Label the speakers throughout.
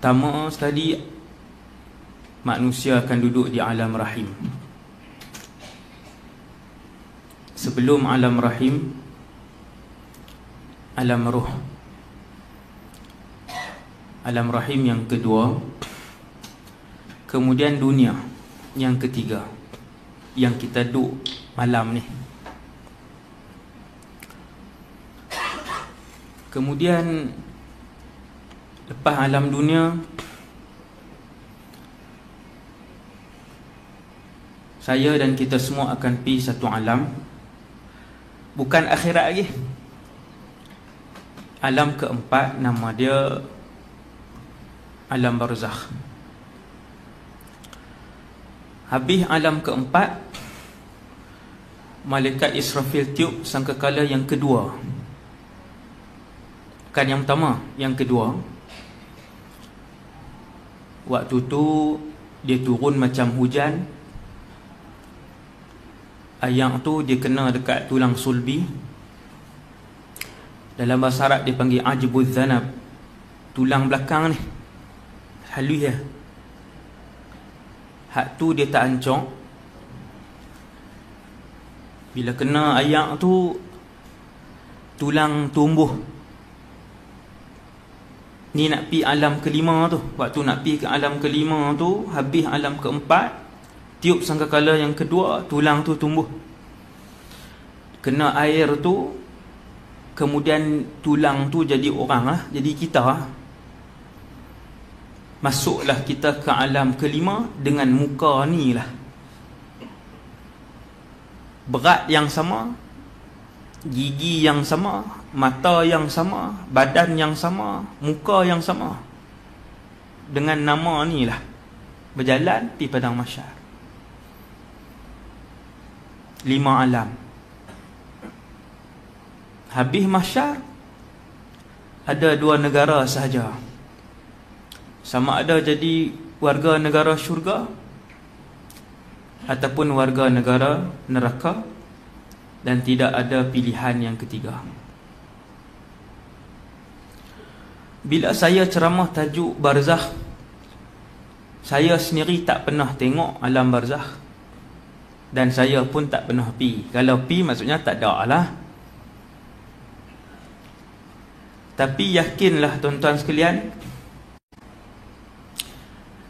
Speaker 1: Pertama sekali, manusia akan duduk di alam rahim. Sebelum alam rahim, alam roh. Alam rahim yang kedua, kemudian dunia yang ketiga, yang kita duduk malam ni. Kemudian lepas alam dunia, saya dan kita semua akan pergi satu alam, bukan akhirat lagi. Alam keempat, nama dia alam barzakh. Habis alam keempat, malaikat Israfil tiup sangkakala yang kedua. Bukan yang pertama, yang kedua. Waktu tu dia turun macam hujan. Ayam tu dia kena dekat tulang sulbi. Dalam bahasa Arab dia panggil ajbuz zanab, tulang belakang ni, halus dia. Hak tu dia tak ancok. Bila kena ayam tu, tulang tumbuh. Ni nak pi alam kelima tu. Waktu nak pi ke alam kelima tu, habis alam keempat, tiup sangkakala yang kedua, tulang tu tumbuh. Kena air tu, kemudian tulang tu jadi orang lah, jadi kita lah. Masuklah kita ke alam kelima dengan muka ni lah. Berat yang sama, gigi yang sama, mata yang sama, badan yang sama, muka yang sama, dengan nama ni lah. Berjalan di padang mahsyar. 5 alam. Habis mahsyar, ada 2 negara sahaja. Sama ada jadi warga negara syurga ataupun warga negara neraka, dan tidak ada pilihan yang ketiga. Bila saya ceramah tajuk barzakh, saya sendiri tak pernah tengok alam barzakh, dan saya pun tak pernah pi. Kalau pi maksudnya tak ada lah. Tapi yakinlah tuan-tuan sekalian,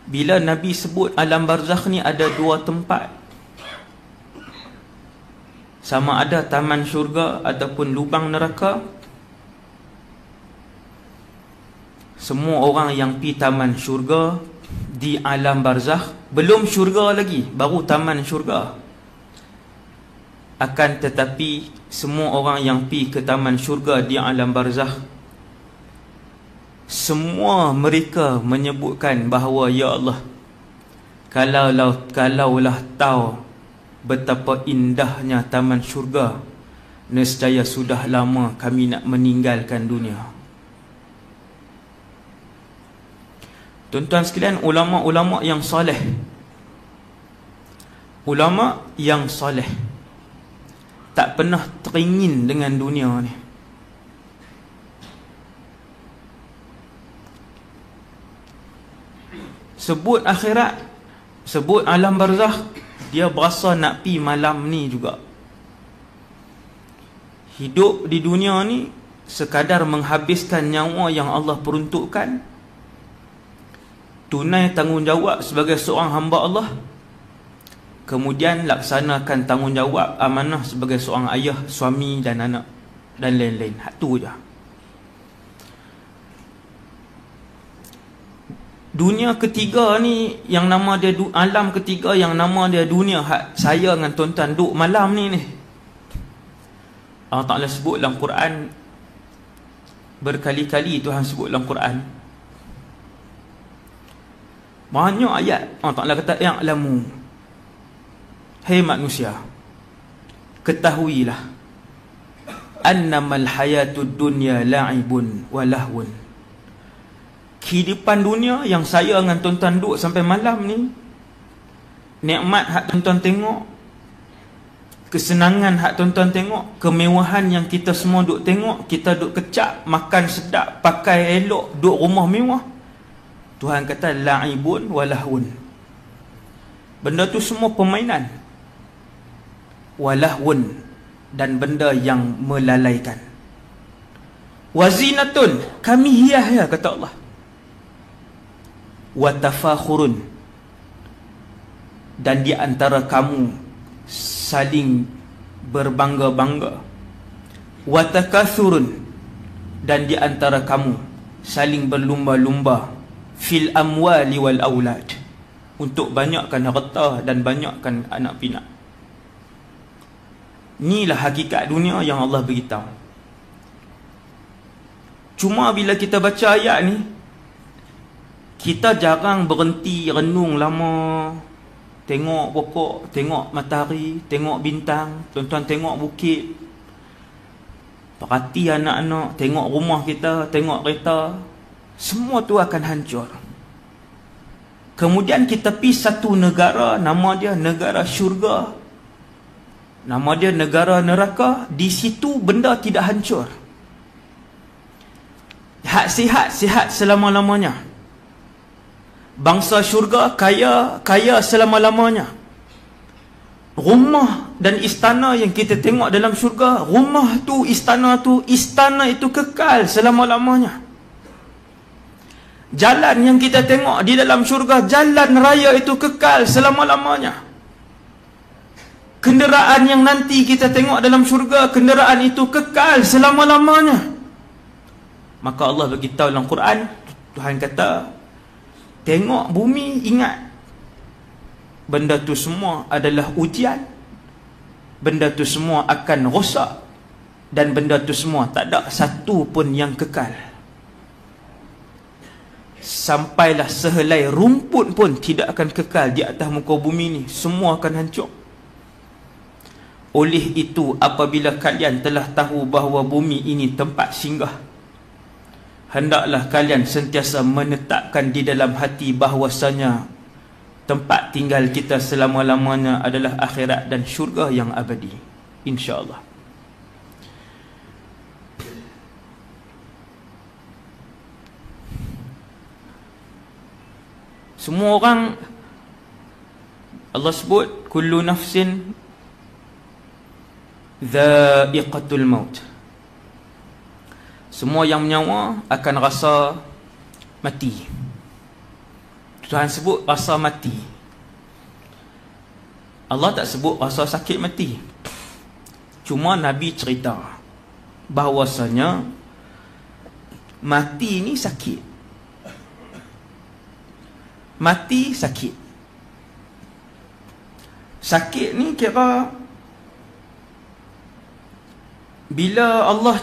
Speaker 1: bila Nabi sebut alam barzakh ni ada 2 tempat, sama ada taman syurga ataupun lubang neraka, semua orang yang pi taman syurga di alam barzakh, belum syurga lagi, baru taman syurga. Akan tetapi semua orang yang pi ke taman syurga di alam barzakh, semua mereka menyebutkan bahawa, ya Allah, kalaulah tahu betapa indahnya taman syurga, nescaya sudah lama kami nak meninggalkan dunia. Tuan-tuan sekalian, ulama-ulama yang soleh, ulama yang soleh tak pernah teringin dengan dunia ni. Sebut akhirat, sebut alam barzakh, dia berasa nak pi malam ni juga. Hidup di dunia ni sekadar menghabiskan nyawa yang Allah peruntukkan, tunai tanggungjawab sebagai seorang hamba Allah, kemudian laksanakan tanggungjawab amanah sebagai seorang ayah, suami dan anak, dan lain-lain. Hak tu je. Dunia ketiga ni, yang nama dia alam ketiga yang nama dia dunia, hak saya dengan tuan-tuan duk malam ni. Allah Ta'ala sebut dalam Quran, berkali-kali Tuhan sebut dalam Quran, banyak ayat Allah Ta'ala kata, ya'lamu, hai manusia, ketahuilah, annamal hayatud dunya la'ibun wa lahwun. Kehidupan dunia yang saya dengan tuan-tuan duduk sampai malam ni, nikmat hak tuan-tuan tengok, kesenangan hak tuan-tuan tengok, kemewahan yang kita semua duk tengok, kita duk kecap, makan sedap, pakai elok, duk rumah mewah, Tuhan kata la'ibun walahun. Benda tu semua permainan. Walahun, dan benda yang melalaikan. Wazinatun, kami hias ya, kata Allah. Watafakhurun, dan di antara kamu saling berbangga-bangga. Watakathurun, dan di antara kamu saling berlumba-lumba. Fil amwali wal aulad, untuk banyakkan harta dan banyakkan anak pinak. Inilah hakikat dunia yang Allah beritahu. Cuma bila kita baca ayat ni, kita jarang berhenti renung lama. Tengok pokok, tengok matahari, tengok bintang, tuan-tuan tengok bukit, perhati anak-anak, tengok rumah kita, tengok kereta. Semua tu akan hancur. Kemudian kita pergi satu negara, nama dia negara syurga, nama dia negara neraka. Di situ benda tidak hancur. Sihat selama-lamanya. Bangsa syurga kaya selama-lamanya. Rumah dan istana yang kita tengok dalam syurga, rumah tu, istana itu kekal selama-lamanya. Jalan yang kita tengok di dalam syurga, jalan raya itu kekal selama-lamanya. Kenderaan yang nanti kita tengok dalam syurga, kenderaan itu kekal selama-lamanya. Maka Allah beritahu dalam Quran, Tuhan kata, tengok bumi, ingat, benda tu semua adalah ujian. Benda tu semua akan rosak, dan benda tu semua tak ada satu pun yang kekal. Sampailah sehelai rumput pun tidak akan kekal di atas muka bumi ni. Semua akan hancur. Oleh itu, apabila kalian telah tahu bahawa bumi ini tempat singgah, hendaklah kalian sentiasa menetapkan di dalam hati bahwasanya tempat tinggal kita selama-lamanya adalah akhirat dan syurga yang abadi, insya-Allah. Semua orang, Allah sebut kullu nafsin dha'iqatul maut. Semua yang menyawa akan rasa mati. Tuhan sebut rasa mati. Allah tak sebut rasa sakit mati. Cuma Nabi cerita bahawasanya mati ni sakit. Mati sakit. Sakit ni kira bila Allah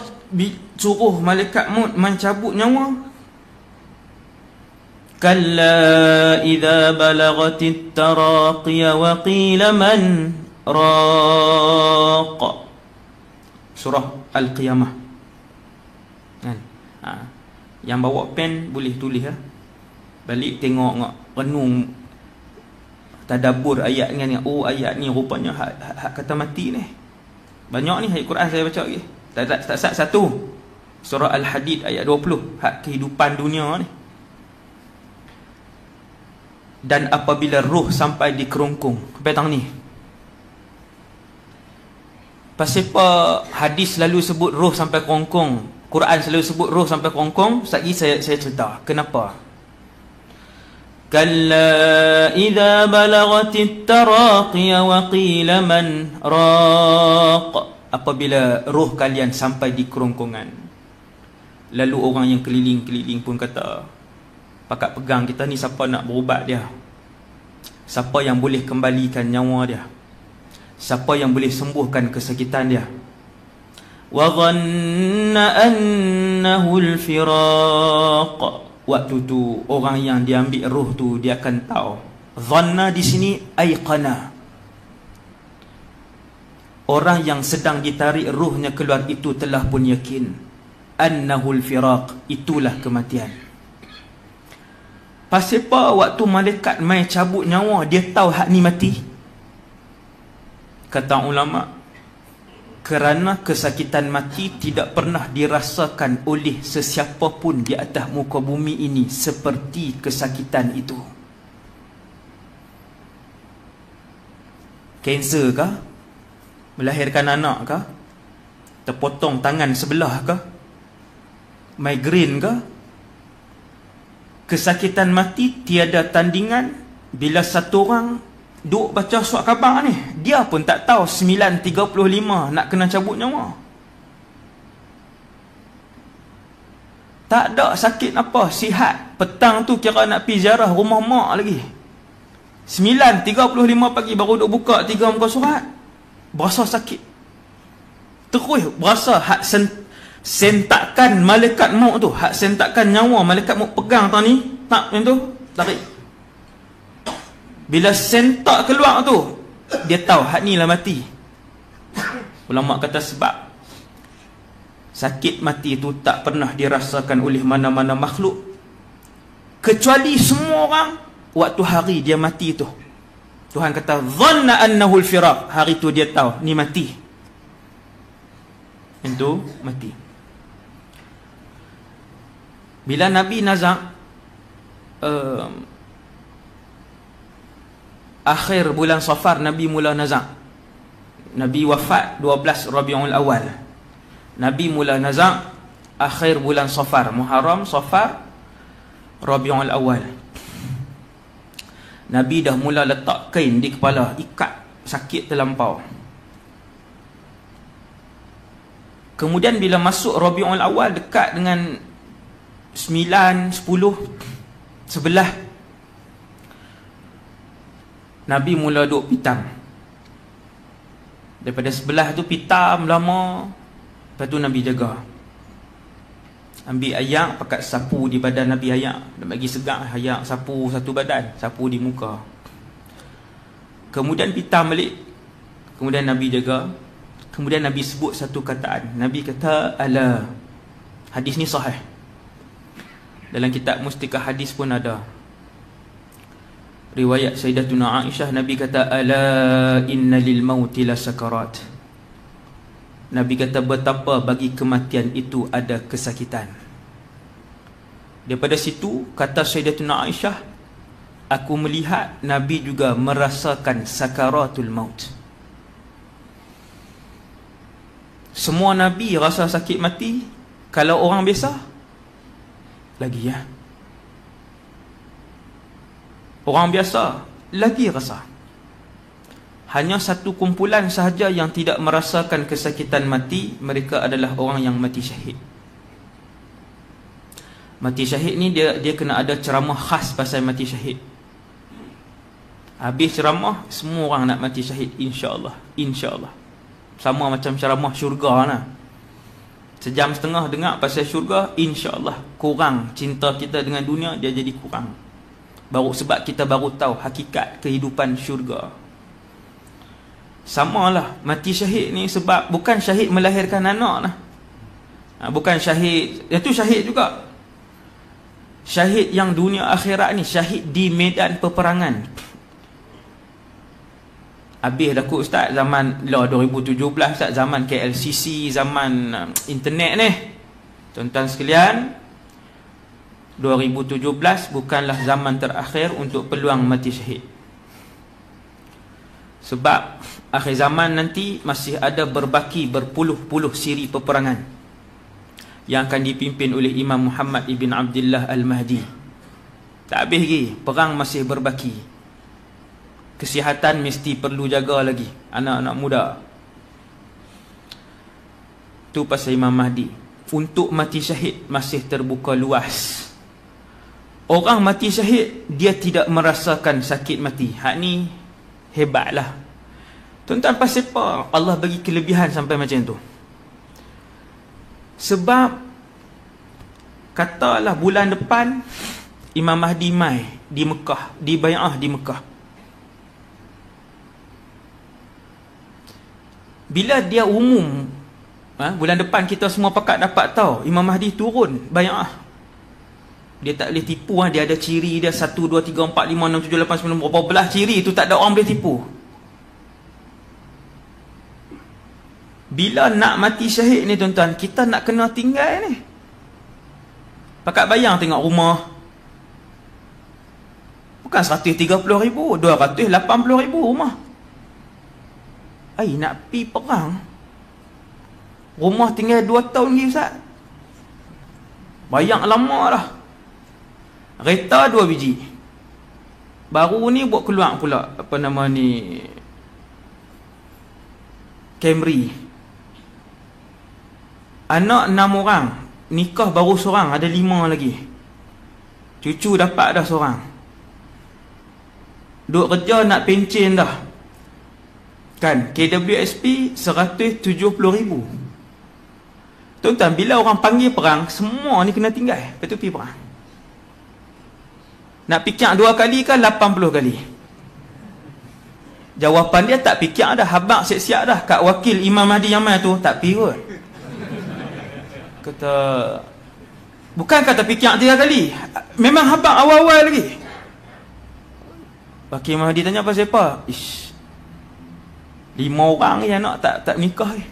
Speaker 1: suruh malaikat maut mencabut nyawa. Kalla idza balagatit taraqiya wa qila man raq. Surah Al-Qiyamah. Kan? Yang bawa pen boleh tulis ya. Balik tengok, renung, tadabbur ayat ni. Oh, ayat ni rupanya hak kata mati ni. Banyak ni ayat Quran saya baca lagi. Tak satu. Surah Al-Hadid ayat 20, hak kehidupan dunia ni. Dan apabila roh sampai di kerongkong, petang ni, pasal apa hadis selalu sebut roh sampai kerongkong, Quran selalu sebut roh sampai kerongkong? Sekejap saya cerita kenapa. Kalla idza balagatit taraqiya wa qila man raq. Apabila roh kalian sampai di kerongkongan, lalu orang yang keliling-keliling pun kata, pakat pegang kita ni, siapa nak berubat dia? Siapa yang boleh kembalikan nyawa dia? Siapa yang boleh sembuhkan kesakitan dia? Wa dhanna annahu al-firaq. Waktu tu orang yang diambil roh tu dia akan tahu. Dhanna di sini aiqana. Orang yang sedang ditarik rohnya keluar itu telah pun yakin annahul firaq, itulah kematian. Pasal apa waktu malaikat mai cabut nyawa dia tahu hak ni mati? Kata ulama, Kerana kesakitan mati tidak pernah dirasakan oleh sesiapa pun di atas muka bumi ini seperti kesakitan itu. Kanser kah? Melahirkan anak kah? Terpotong tangan sebelah kah? Migraine kah? Kesakitan mati tiada tandingan. Bila satu orang duk baca surat khabar ni, dia pun tak tahu 9.35 nak kena cabut nyawa. Tak ada sakit apa, sihat. Petang tu kira nak pergi ziarah rumah mak lagi. 9.35 pagi baru duk buka 3 muka surat. Berasa sakit. Terus berasa hak sentakan malaikat maut tu, hak sentakan nyawa malaikat maut pegang tang ni, tak macam tu, tarik. Bila sentak keluar tu, dia tahu hak ni lah mati. Ulama kata sebab sakit mati tu tak pernah dirasakan oleh mana-mana makhluk, kecuali semua orang waktu hari dia mati tu. Tuhan kata dhanna annahu al-firaq, hari tu dia tahu ni mati. Itu mati. Bila Nabi nazak akhir bulan Safar, Nabi mula nazak. Nabi wafat 12 Rabiul Awal. Nabi mula nazak akhir bulan Safar, Muharram, Safar, Rabiul Awal. Nabi dah mula letak kain di kepala, ikat, sakit terlampau. Kemudian bila masuk Rabiul Awal, dekat dengan 9, 10, 11, Nabi mula duk pitam. Daripada 11 tu pitam lama. Lepas tu Nabi jaga, ambil ayak, pakat sapu di badan Nabi ayak. Dia bagi segak ayak, sapu satu badan, sapu di muka. Kemudian pitam balik. Kemudian Nabi jaga. Kemudian Nabi sebut satu kataan. Nabi kata, ala. Hadis ni sahih. Dalam kitab Mustikah Hadis pun ada. Riwayat Sayyidatuna Aisyah, Nabi kata, ala inna lil mauti la sakarat. Nabi kata, betapa bagi kematian itu ada kesakitan. Daripada situ, kata Sayyidatuna Aisyah, aku melihat Nabi juga merasakan sakaratul maut. Semua Nabi rasa sakit mati. Kalau orang biasa lagi ya. Orang biasa lagi rasa. Hanya satu kumpulan sahaja yang tidak merasakan kesakitan mati. Mereka adalah orang yang mati syahid. Mati syahid ni dia kena ada ceramah khas pasal mati syahid. Habis ceramah, semua orang nak mati syahid, insya-Allah. Insya-Allah. Sama macam ceramah syurga lah. Sejam setengah dengar pasal syurga, insya-Allah kurang cinta kita dengan dunia, dia jadi kurang. Sebab kita baru tahu hakikat kehidupan syurga. Samalah mati syahid ni, sebab bukan syahid melahirkan anak lah. Bukan syahid, itu syahid juga. Syahid yang dunia akhirat ni, syahid di medan peperangan. Habis dah kot Ustaz, zaman 2017 Ustaz, zaman KLCC, zaman internet ni. Tuan-tuan sekalian, 2017 bukanlah zaman terakhir untuk peluang mati syahid. Sebab akhir zaman nanti masih ada berbaki berpuluh-puluh siri peperangan yang akan dipimpin oleh Imam Muhammad ibn Abdullah Al-Mahdi. Tak habis lagi, perang masih berbaki. Kesihatan mesti perlu jaga lagi, anak-anak muda. Tu pasal Imam Mahdi. Untuk mati syahid masih terbuka luas. Orang mati syahid, dia tidak merasakan sakit mati. Hak ni hebatlah. Tuan-tuan, pasal apa Allah bagi kelebihan sampai macam tu? Sebab katalah bulan depan Imam Mahdi mai di Mekah, di bai'ah di Mekah. Bila dia umum, bulan depan kita semua pakat dapat tahu Imam Mahdi turun bai'ah. Dia tak boleh tipu. Dia ada ciri dia 1, 2, 3, 4, 5, 6, 7, 8, 9, berapa belah ciri tu tak ada orang boleh tipu. Bila nak mati syahid ni tuan-tuan, kita nak kena tinggal ni. Pakat bayang tengok rumah. Bukan 130,000, 280,000 rumah. Nak pi perang. Rumah tinggal 2 tahun lagi Ustaz. Bayang lama dah. Kereta 2 biji. Baru ni buat keluar pula apa nama ni, Camry. Anak 6 orang, nikah baru seorang, ada 5 lagi. Cucu dapat dah seorang. Duk kerja nak pencen dah. Kan, KWSP 170,000. Tuan-tuan, bila orang panggil perang, semua ni kena tinggal. Lepas tu pergi perang. Nak fikir 2 kali ke 80 kali? Jawapan dia tak fikir dah. Habaq siap-siap dah. Kat wakil Imam Mahdi Yaman tu, tak pergi kot. Kata, bukan kata fikir 3 kali. Memang habaq awal-awal lagi. Wakil Imam Mahdi tanya pasal apa? 5 orang je anak tak nikah ni.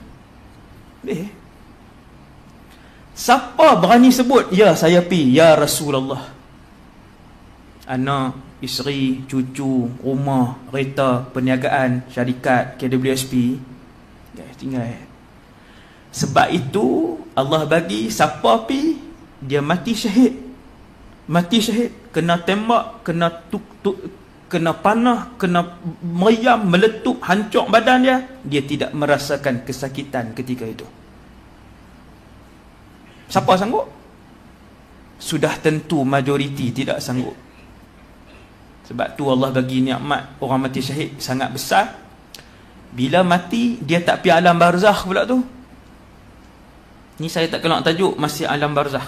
Speaker 1: Siapa berani sebut, ya saya pi, ya Rasulullah. Anak, isteri, cucu, rumah, kereta, perniagaan, syarikat, KWSP, tinggal. Sebab itu Allah bagi siapa pi, dia mati syahid. Mati syahid, kena tembak, kena kena panah, kena meriam, meletup, hancur badan dia tidak merasakan kesakitan ketika itu. Siapa sanggup? Sudah tentu majoriti tidak sanggup. Sebab tu Allah bagi nikmat orang mati syahid sangat besar. Bila mati, dia tak pergi alam barzakh pula tu. Ni saya tak kelak tajuk, masih alam barzakh.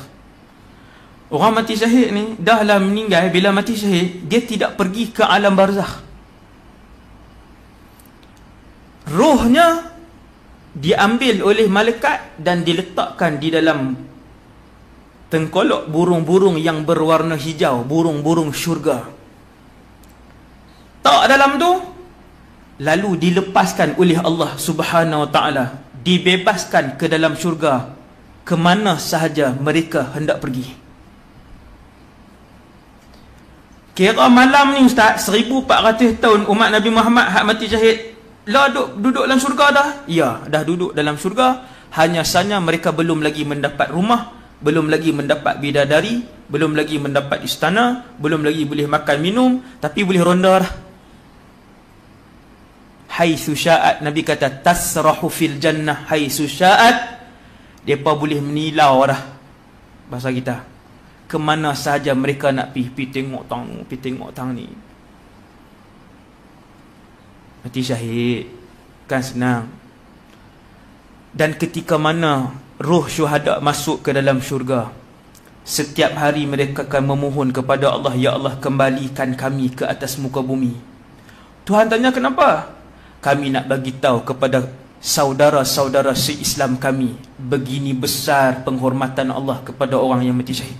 Speaker 1: Orang mati syahid ni, dah lah meninggal, bila mati syahid, dia tidak pergi ke alam barzakh. Rohnya diambil oleh malaikat dan diletakkan di dalam tengkolok burung-burung yang berwarna hijau, burung-burung syurga. Tak dalam tu, lalu dilepaskan oleh Allah Subhanahu Wa Taala, dibebaskan ke dalam syurga, ke mana sahaja mereka hendak pergi. Kira malam ni Ustaz, 1400 tahun umat Nabi Muhammad hak mati syahid, lah duduk dalam syurga dah? Ya, dah duduk dalam syurga. Hanya saja mereka belum lagi mendapat rumah, belum lagi mendapat bidadari, belum lagi mendapat istana, belum lagi boleh makan minum, tapi boleh ronda dah. Haitsu sya'at, Nabi kata tasrahu fil jannah haitsu sya'at. Depa boleh menilau dah, bahasa kita, ke mana sahaja mereka nak pergi tengok tang, pergi tengok tang ni. Mati syahid kan senang. Dan ketika mana roh syuhada masuk ke dalam syurga, setiap hari mereka akan memohon kepada Allah, ya Allah, kembalikan kami ke atas muka bumi. Tuhan tanya kenapa? Kami nak bagi tahu kepada saudara-saudara se-Islam kami, begini besar penghormatan Allah kepada orang yang mati syahid.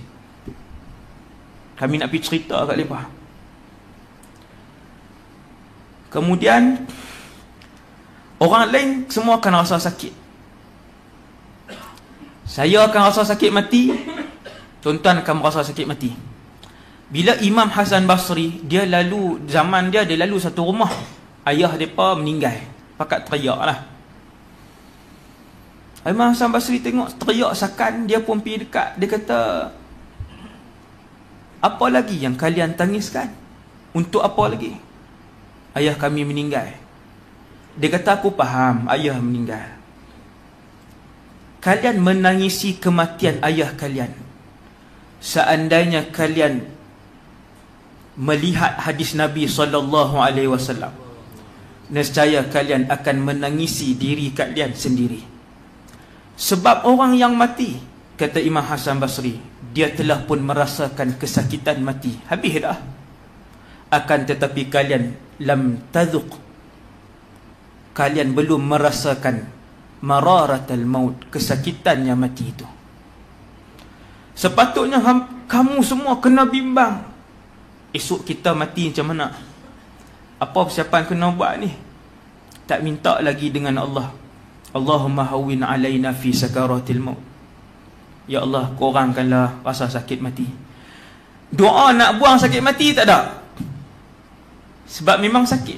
Speaker 1: Kami nak pergi cerita kat mereka. Kemudian orang lain semua akan rasa sakit. Saya akan rasa sakit mati, tuan-tuan akan merasa sakit mati. Bila Imam Hasan Basri, dia lalu, zaman dia lalu satu rumah, ayah mereka meninggal, pakat teriak lah. Imam Hasan Basri tengok teriak sakan, dia pun pergi dekat. Dia kata, apa lagi yang kalian tangiskan? Untuk apa lagi? Ayah kami meninggal. Dia kata, aku faham ayah meninggal. Kalian menangisi kematian ayah kalian. Seandainya kalian melihat hadis Nabi SAW, nescaya kalian akan menangisi diri kalian sendiri. Sebab orang yang mati, kata Imam Hasan Basri, dia telah pun merasakan kesakitan mati. Habis dah. Akan tetapi kalian lam tadhuq, kalian belum merasakan mararatal maut, kesakitannya mati itu. Sepatutnya kamu semua kena bimbang, esok kita mati macam mana? Apa persiapan kena buat ni? Tak minta lagi dengan Allah, Allahumma hawwin alaina fi sakaratil maut. Ya Allah, kurangkanlah rasa sakit mati. Doa nak buang sakit mati tak ada, sebab memang sakit.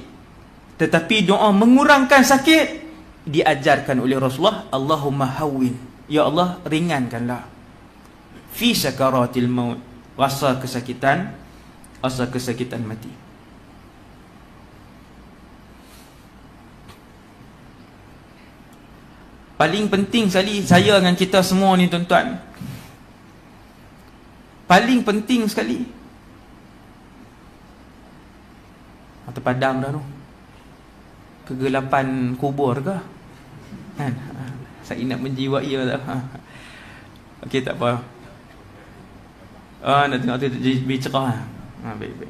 Speaker 1: Tetapi doa mengurangkan sakit diajarkan oleh Rasulullah. Allahumma hawwin, ya Allah ringankanlah, fi sakaratil maut, rasa kesakitan mati. Paling penting sekali saya dengan kita semua ni tuan-tuan, paling penting sekali. Terpadam dah tu, kegelapan kubur ke kan? Saya nak menjiwai tak? Okey, tak apa. Nak tengok tu lebih cerah. Baik.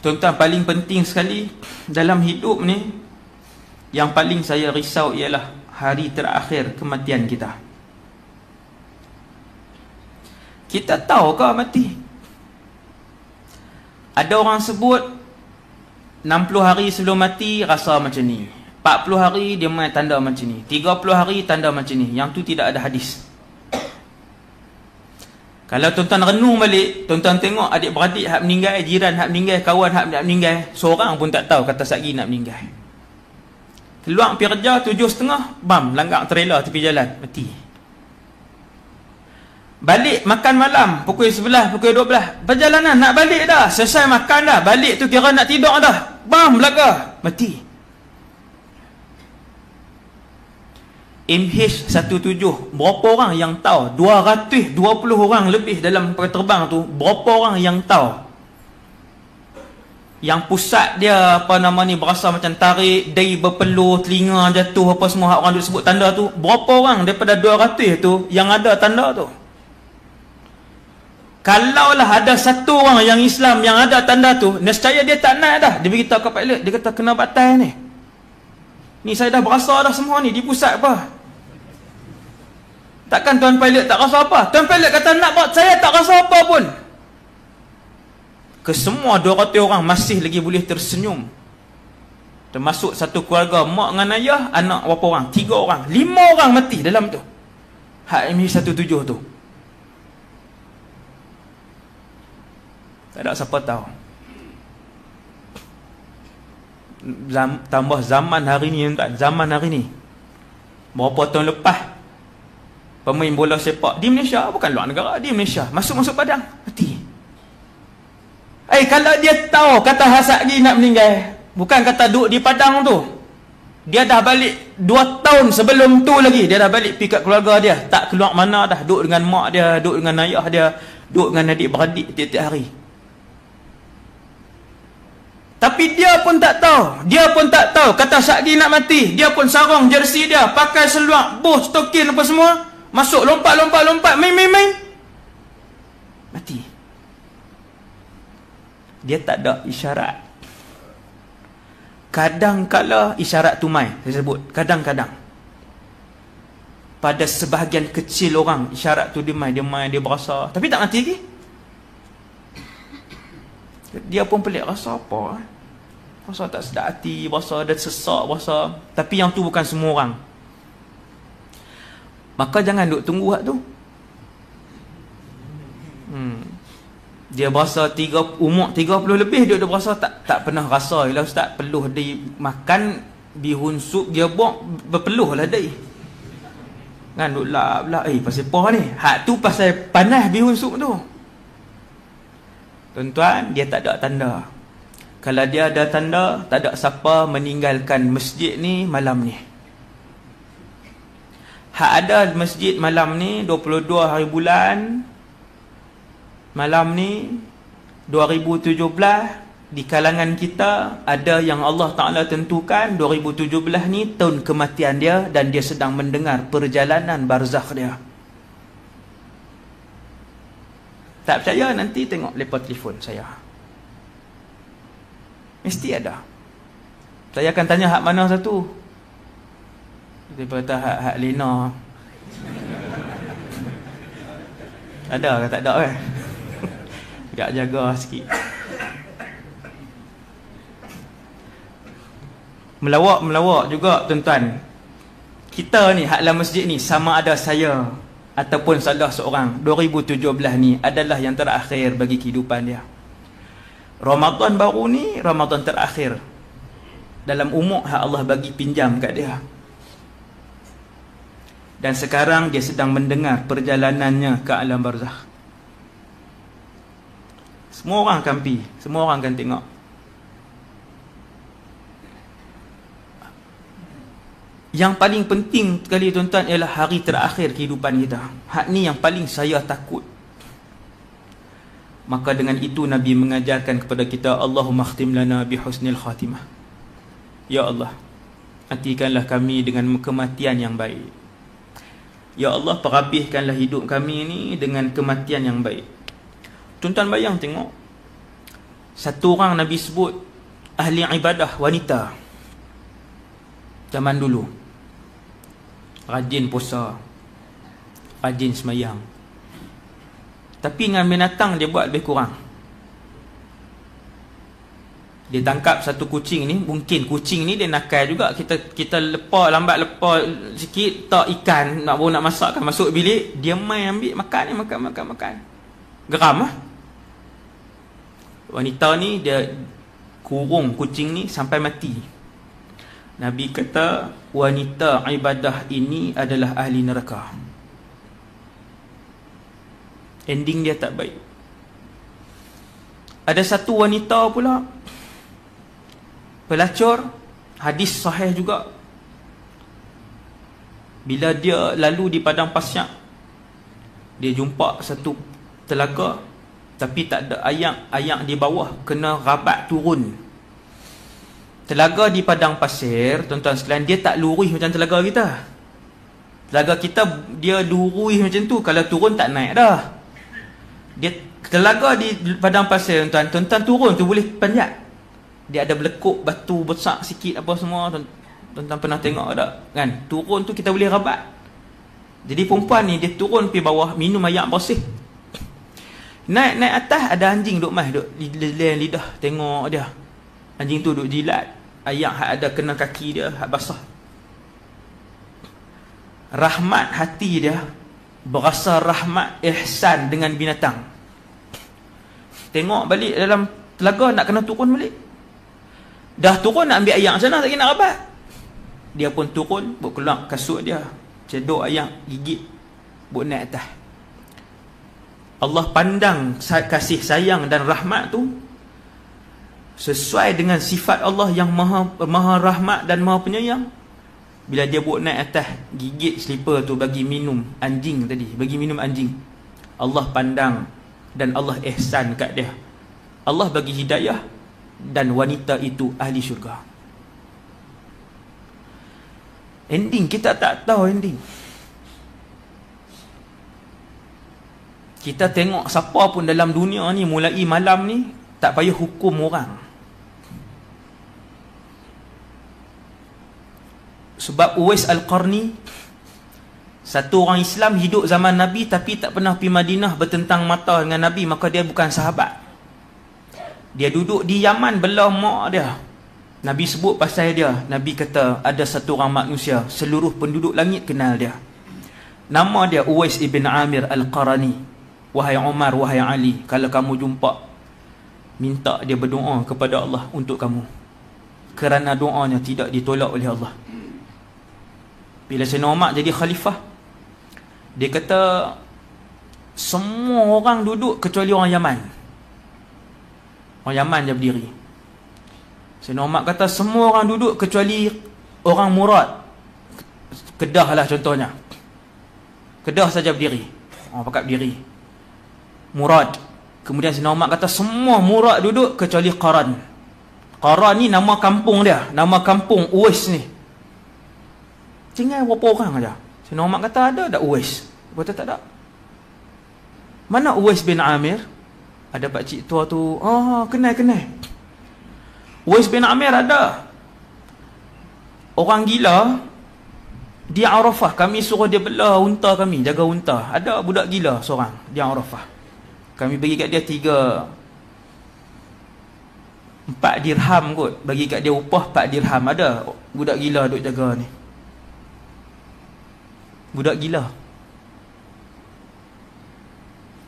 Speaker 1: Tuan-tuan, paling penting sekali dalam hidup ni, yang paling saya risau ialah hari terakhir kematian kita. Kita tahu ke mati? Ada orang sebut 60 hari sebelum mati rasa macam ni, 40 hari dia main tanda macam ni, 30 hari tanda macam ni. Yang tu tidak ada hadis. Kalau tuan-tuan renung balik, tuan-tuan tengok adik-beradik hak meninggal, jiran hak meninggal, kawan hak meninggal, seorang pun tak tahu kata satgi nak meninggal. Keluar pergi kerja 7.30, bam, langgar trailer tepi jalan, mati. Balik makan malam pukul 11, pukul 12, perjalanan nak balik dah, selesai makan dah, balik tu kira nak tidur dah, bam, belaka, mati. MH17, berapa orang yang tahu? 220 orang lebih dalam penerbang tu, berapa orang yang tahu? Yang pusat dia apa nama ni, berasa macam tarik, dai berpeluh, telinga jatuh, apa semua orang duk sebut tanda tu, berapa orang daripada 200 tu yang ada tanda tu? Kalaulah ada satu orang yang Islam yang ada tanda tu, nescaya dia tak naik dah. Dia beritahu ke pilot, dia kata kena batal ni. Ni saya dah berasa dah semua ni di pusat apa. Takkan tuan pilot tak rasa apa? Tuan pilot kata nak buat, saya tak rasa apa pun. Kesemua 200 orang masih lagi boleh tersenyum. Termasuk satu keluarga, mak dengan ayah, anak berapa orang? 3 orang, 5 orang mati dalam tu. Hak MH17 tu. Tak ada siapa tahu. Tambah zaman hari ni, zaman hari ni, berapa tahun lepas, pemain bola sepak di Malaysia, bukan luar negara, di Malaysia, masuk padang, mati. Kalau dia tahu kata Hasaki nak meninggal, bukan kata duduk di padang tu, dia dah balik 2 tahun sebelum tu lagi, dia dah balik pergi kat keluarga dia, tak keluar mana dah, duduk dengan mak dia, duduk dengan ayah dia, duduk dengan adik-beradik tiap-tiap hari. Tapi dia pun tak tahu kata Hasaki nak mati. Dia pun sarung jersey dia, pakai seluar, bos, tokin apa semua, masuk lompat, main, mati. Dia tak ada isyarat. Kadang-kala isyarat tu mai, saya sebut kadang-kadang. Pada sebahagian kecil orang, isyarat tu dia berasa, tapi tak mati lagi. Dia pun pelik, rasa apa? Rasa tak sedap hati, rasa ada sesak, rasa. Tapi yang tu bukan semua orang. Maka jangan duk tunggu hak tu. Dia berasa umur 30 lebih, dia dah berasa tak pernah rasa. Ialah ustaz, peluh dia makan bihun sup, dia buang berpeluh lah dia. Kan duk lap, pasal apa ni? Hak tu pasal panas bihun sup tu. Tuan-tuan, dia tak ada tanda. Kalau dia ada tanda, tak ada siapa meninggalkan masjid ni malam ni. Hak ada masjid malam ni 22 hari bulan, malam ni 2017, di kalangan kita ada yang Allah Ta'ala tentukan 2017 ni tahun kematian dia, dan dia sedang mendengar perjalanan barzakh dia. Tak percaya, nanti tengok lepas telefon saya, mesti ada. Saya akan tanya hak mana satu. Dia kata hak Lena. Ada ke tak ada kan? Agak jaga sikit. Melawak juga tuan-tuan. Kita ni hak dalam masjid ni, sama ada saya ataupun salah seorang, 2017 ni adalah yang terakhir bagi kehidupan dia. Ramadan baru ni Ramadan terakhir dalam umur hak Allah bagi pinjam kat dia. Dan sekarang dia sedang mendengar perjalanannya ke alam barzakh. Semua orang akan pergi, semua orang akan tengok. Yang paling penting sekali tuan-tuan ialah hari terakhir kehidupan kita. Hak ni yang paling saya takut. Maka dengan itu Nabi mengajarkan kepada kita, Allahumma khtim lana bihusnil khatimah. Ya Allah, matikanlah kami dengan kematian yang baik. Ya Allah, perhabiskanlah hidup kami ni dengan kematian yang baik. Tuan-tuan bayang tengok, satu orang Nabi sebut ahli ibadah wanita zaman dulu, rajin puasa, rajin semayang, tapi dengan binatang dia buat lebih kurang. Dia tangkap satu kucing ni, mungkin kucing ni dia nakal juga. Kita lambat lepas sikit, tak ikan nak masakkan, masuk bilik, dia main ambil makan ni, makan. Geram lah. Wanita ni dia kurung kucing ni sampai mati. Nabi kata wanita ibadah ini adalah ahli neraka. Ending dia tak baik. Ada satu wanita pula, pelacur, hadis sahih juga. Bila dia lalu di padang pasyak, dia jumpa satu telaga, tapi tak ada ayak di bawah, kena rabat turun. Telaga di padang pasir, tuan-tuan sekalian, dia tak lurus macam telaga kita. Telaga kita dia lurus macam tu, kalau turun tak naik dah. Dia telaga di padang pasir, tuan-tuan turun tu boleh panjat. Dia ada belekuk batu besar sikit apa semua, tuan-tuan pernah tengok tak kan? Turun tu kita boleh rabat. Jadi perempuan ni dia turun pergi bawah, minum air bersih. Naik atas ada anjing duk mai, duk lidah tengok dia. Anjing tu duk jilat ayak hak ada kena kaki dia, hak basah. Rahmat hati dia, berasa rahmat ihsan dengan binatang. Tengok balik dalam telaga, nak kena turun balik. Dah turun nak ambil ayak sana, tak kena nak rabat. Dia pun turun, buat keluar kasut dia, cedok ayak, gigit, buat naik atas. Allah pandang kasih sayang dan rahmat tu sesuai dengan sifat Allah yang maha rahmat dan maha penyayang. Bila dia buat naik atas, gigit slipper tu bagi minum anjing tadi, bagi minum anjing, Allah pandang dan Allah ihsan kat dia. Allah bagi hidayah, dan wanita itu ahli syurga. Ending kita tak tahu ending. Kita tengok siapa pun dalam dunia ni, mulai malam ni tak payah hukum orang. Sebab Uwais Al-Qarni, satu orang Islam hidup zaman Nabi tapi tak pernah pergi Madinah bertentang mata dengan Nabi, maka dia bukan sahabat. Dia duduk di Yaman belah mak dia. Nabi sebut pasal dia. Nabi kata ada satu orang manusia, seluruh penduduk langit kenal dia. Nama dia Uwais ibn Amir Al-Qarani. Wahai Umar, wahai Ali, kalau kamu jumpa, minta dia berdoa kepada Allah untuk kamu, kerana doanya tidak ditolak oleh Allah. Bila Sayyidina Umar jadi khalifah, dia kata semua orang duduk kecuali orang Yaman. Orang Yaman dia berdiri. Sayyidina Umar kata semua orang duduk kecuali orang Murad, Kedah lah contohnya. Kedah saja berdiri, orang pakat berdiri, Murad. Kemudian Sayyidina Umar kata semua Murad duduk kecuali Qaran. Qaran ni nama kampung dia, nama kampung Uwais ni. Tinggal berapa orang aja. Sayyidina Umar kata ada tak Uwais? Dia kata tak ada. Mana Uwais bin Amir? Ada pakcik tua tu, kenal. Uwais bin Amir ada. Orang gila di Arafah, kami suruh dia bela unta kami, jaga unta. Ada budak gila seorang di Arafah. Kami bagi kat dia 3 4 dirham kot, bagi kat dia upah 4 dirham. Ada budak gila duk jaga ni. Budak gila.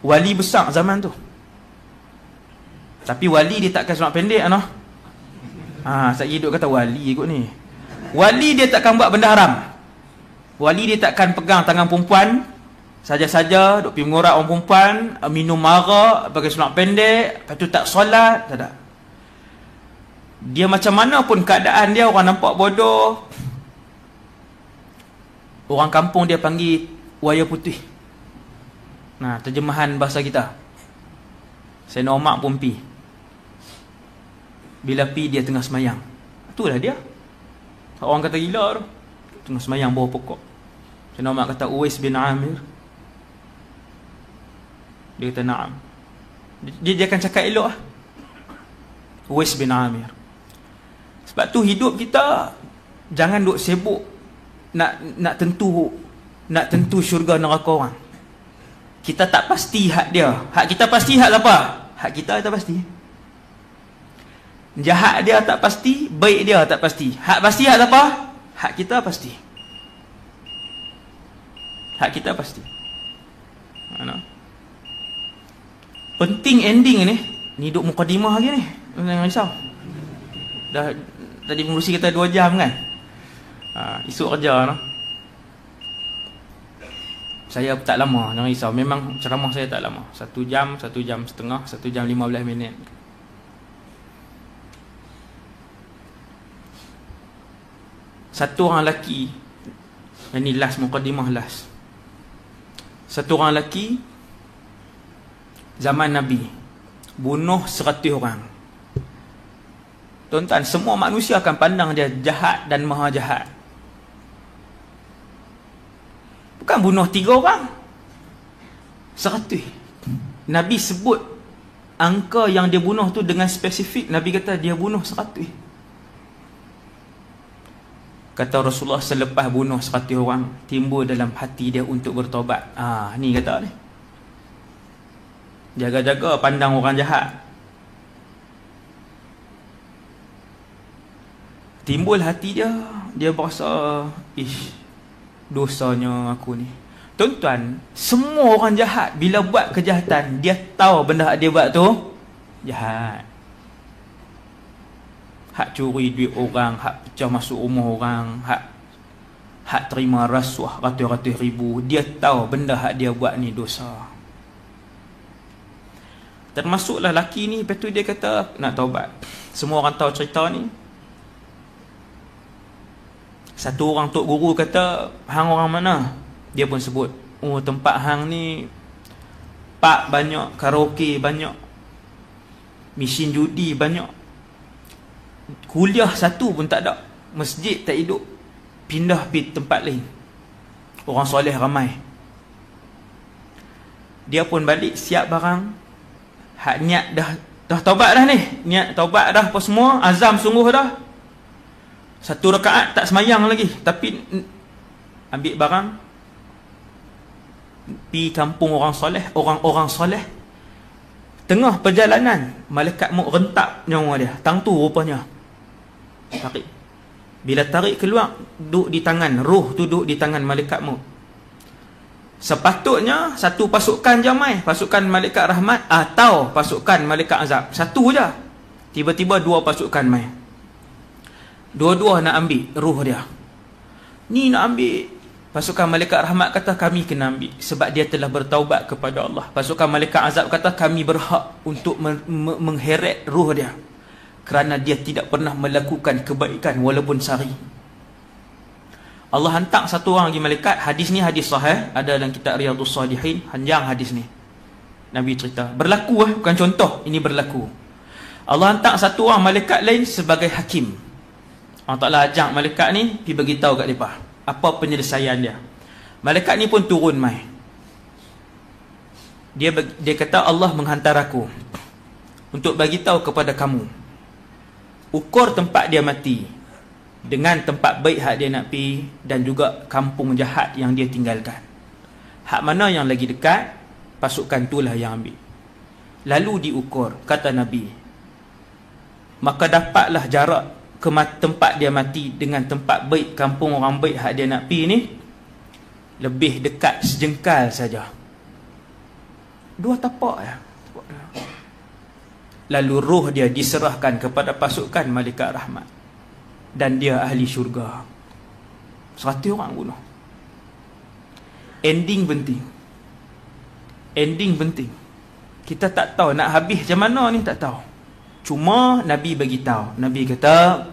Speaker 1: Wali besar zaman tu. Tapi wali dia takkan semak pendek noh. Saya hidup kata wali kot ni. Wali dia takkan buat benda haram. Wali dia takkan pegang tangan perempuan saja-saja, duk pergi mengorak orang perempuan, minum arak, pakai semak pendek, lepas tu tak solat, tak ada. Dia macam mana pun keadaan dia, orang nampak bodoh. Orang kampung dia panggil waya putih. Nah, terjemahan bahasa kita. Sayyidina Umar pun pi. Bila pi dia tengah semayang. Itulah dia. Orang kata gila tu. Tengah semayang bawah pokok. Sayyidina Umar kata Uwais bin Amir. Dia kata na'am. Dia akan cakap elok lah. Uwais bin Amir. Sebab tu hidup kita jangan duk sibuk nak tentu syurga neraka orang. Kita tak pasti hak dia. Hak kita pasti hak apa? Hak kita tak pasti. Jahat dia tak pasti, baik dia tak pasti. Hak pasti hak apa? Hak kita pasti. Hak kita pasti. Mana? Penting ending ni. Ni duk mukadimah lagi ni. Jangan risau. Dah tadi pengurusi kita 2 jam kan. Esok kerja no. Saya tak lama, jangan risau. Memang ceramah saya tak lama. 1 jam, 1 jam setengah, 1 jam 15 minit. Satu orang lelaki, ini last mukadimah last. Satu orang lelaki zaman Nabi bunuh 100 orang. Tuan-tuan, semua manusia akan pandang dia jahat dan maha jahat. Bukan bunuh 3 orang, 100. Nabi sebut angka yang dia bunuh tu dengan spesifik. Nabi kata dia bunuh 100. Kata Rasulullah, selepas bunuh 100 orang, timbul dalam hati dia untuk bertobat. Ni kata ni. Jaga-jaga pandang orang jahat. Timbul hati dia, dia berasa, dosanya aku ni. Tuan-tuan, semua orang jahat bila buat kejahatan, dia tahu benda dia buat tu jahat. Hak curi duit orang, hak pecah masuk rumah orang, hak terima rasuah ratus-ratus ribu, dia tahu benda hak dia buat ni dosa. Termasuklah lelaki ni, lepas tu dia kata nak taubat. Semua orang tahu cerita ni. Satu orang tok guru kata, hang orang mana? Dia pun sebut, tempat hang ni pak banyak, karaoke banyak, mesin judi banyak, kuliah satu pun tak ada, masjid tak hidup, pindah pergi tempat lain, orang soleh ramai. Dia pun balik siap barang, hak niat dah taubat dah ni, niat taubat dah apa semua, azam sungguh dah. 1 rakaat tak semayang lagi, tapi ambil barang, pi kampung orang soleh, orang-orang soleh. Tengah perjalanan, malaikat maut rentak nyawa dia, tang tu rupanya. Tarik. Bila tarik keluar, duduk di tangan, roh tu duduk di tangan malaikat maut. Sepatutnya satu pasukan je mai, pasukan malaikat rahmat atau pasukan malaikat azab, satu je. Tiba-tiba 2 pasukan mai. Dua-dua nak ambil roh dia. Ni nak ambil. Pasukan malaikat rahmat kata kami kena ambil sebab dia telah bertaubat kepada Allah. Pasukan malaikat azab kata kami berhak untuk mengheret roh dia kerana dia tidak pernah melakukan kebaikan walaupun sehari. Allah hantar satu orang lagi malaikat. Hadis ni hadis sahih, ada dalam kitab Riyadhus Shalihin, panjang hadis ni. Nabi cerita, berlaku bukan contoh, ini berlaku. Allah hantar satu orang malaikat lain sebagai hakim. Allah Ta'ala ajak malaikat ni pergi beritahu kat mereka apa penyelesaian dia. Malaikat ni pun turun mai. Dia kata Allah menghantar aku untuk bagi tahu kepada kamu, ukur tempat dia mati dengan tempat baik hak dia nak pergi, dan juga kampung jahat yang dia tinggalkan. Hak mana yang lagi dekat, pasukan itulah yang ambil. Lalu diukur, kata Nabi, maka dapatlah jarak ke tempat dia mati dengan tempat baik kampung orang baik hak dia nak pi ni lebih dekat sejengkal saja. 2 tapak ya. Lalu roh dia diserahkan kepada pasukan malaikat rahmat dan dia ahli syurga. 100 orang bunuh. Ending penting. Ending penting. Kita tak tahu nak habis macam mana ni, tak tahu. Cuma Nabi bagi tahu. Nabi kata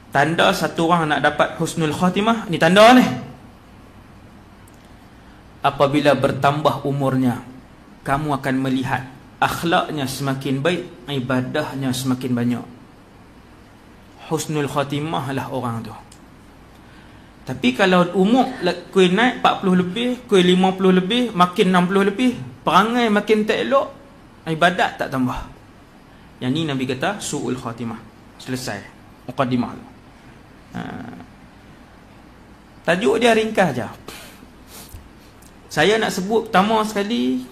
Speaker 1: tanda satu orang nak dapat husnul khatimah ni, tanda ni apabila bertambah umurnya, kamu akan melihat akhlaknya semakin baik, ibadahnya semakin banyak. Husnul khatimah lah orang tu. Tapi kalau umur kuih naik 40 lebih, kuih 50 lebih, makin 60 lebih, perangai makin tak elok, ibadat tak tambah. Yang ni Nabi kata su'ul khatimah. Selesai muqaddimah tu. Tajuk dia ringkas je. Saya nak sebut pertama sekali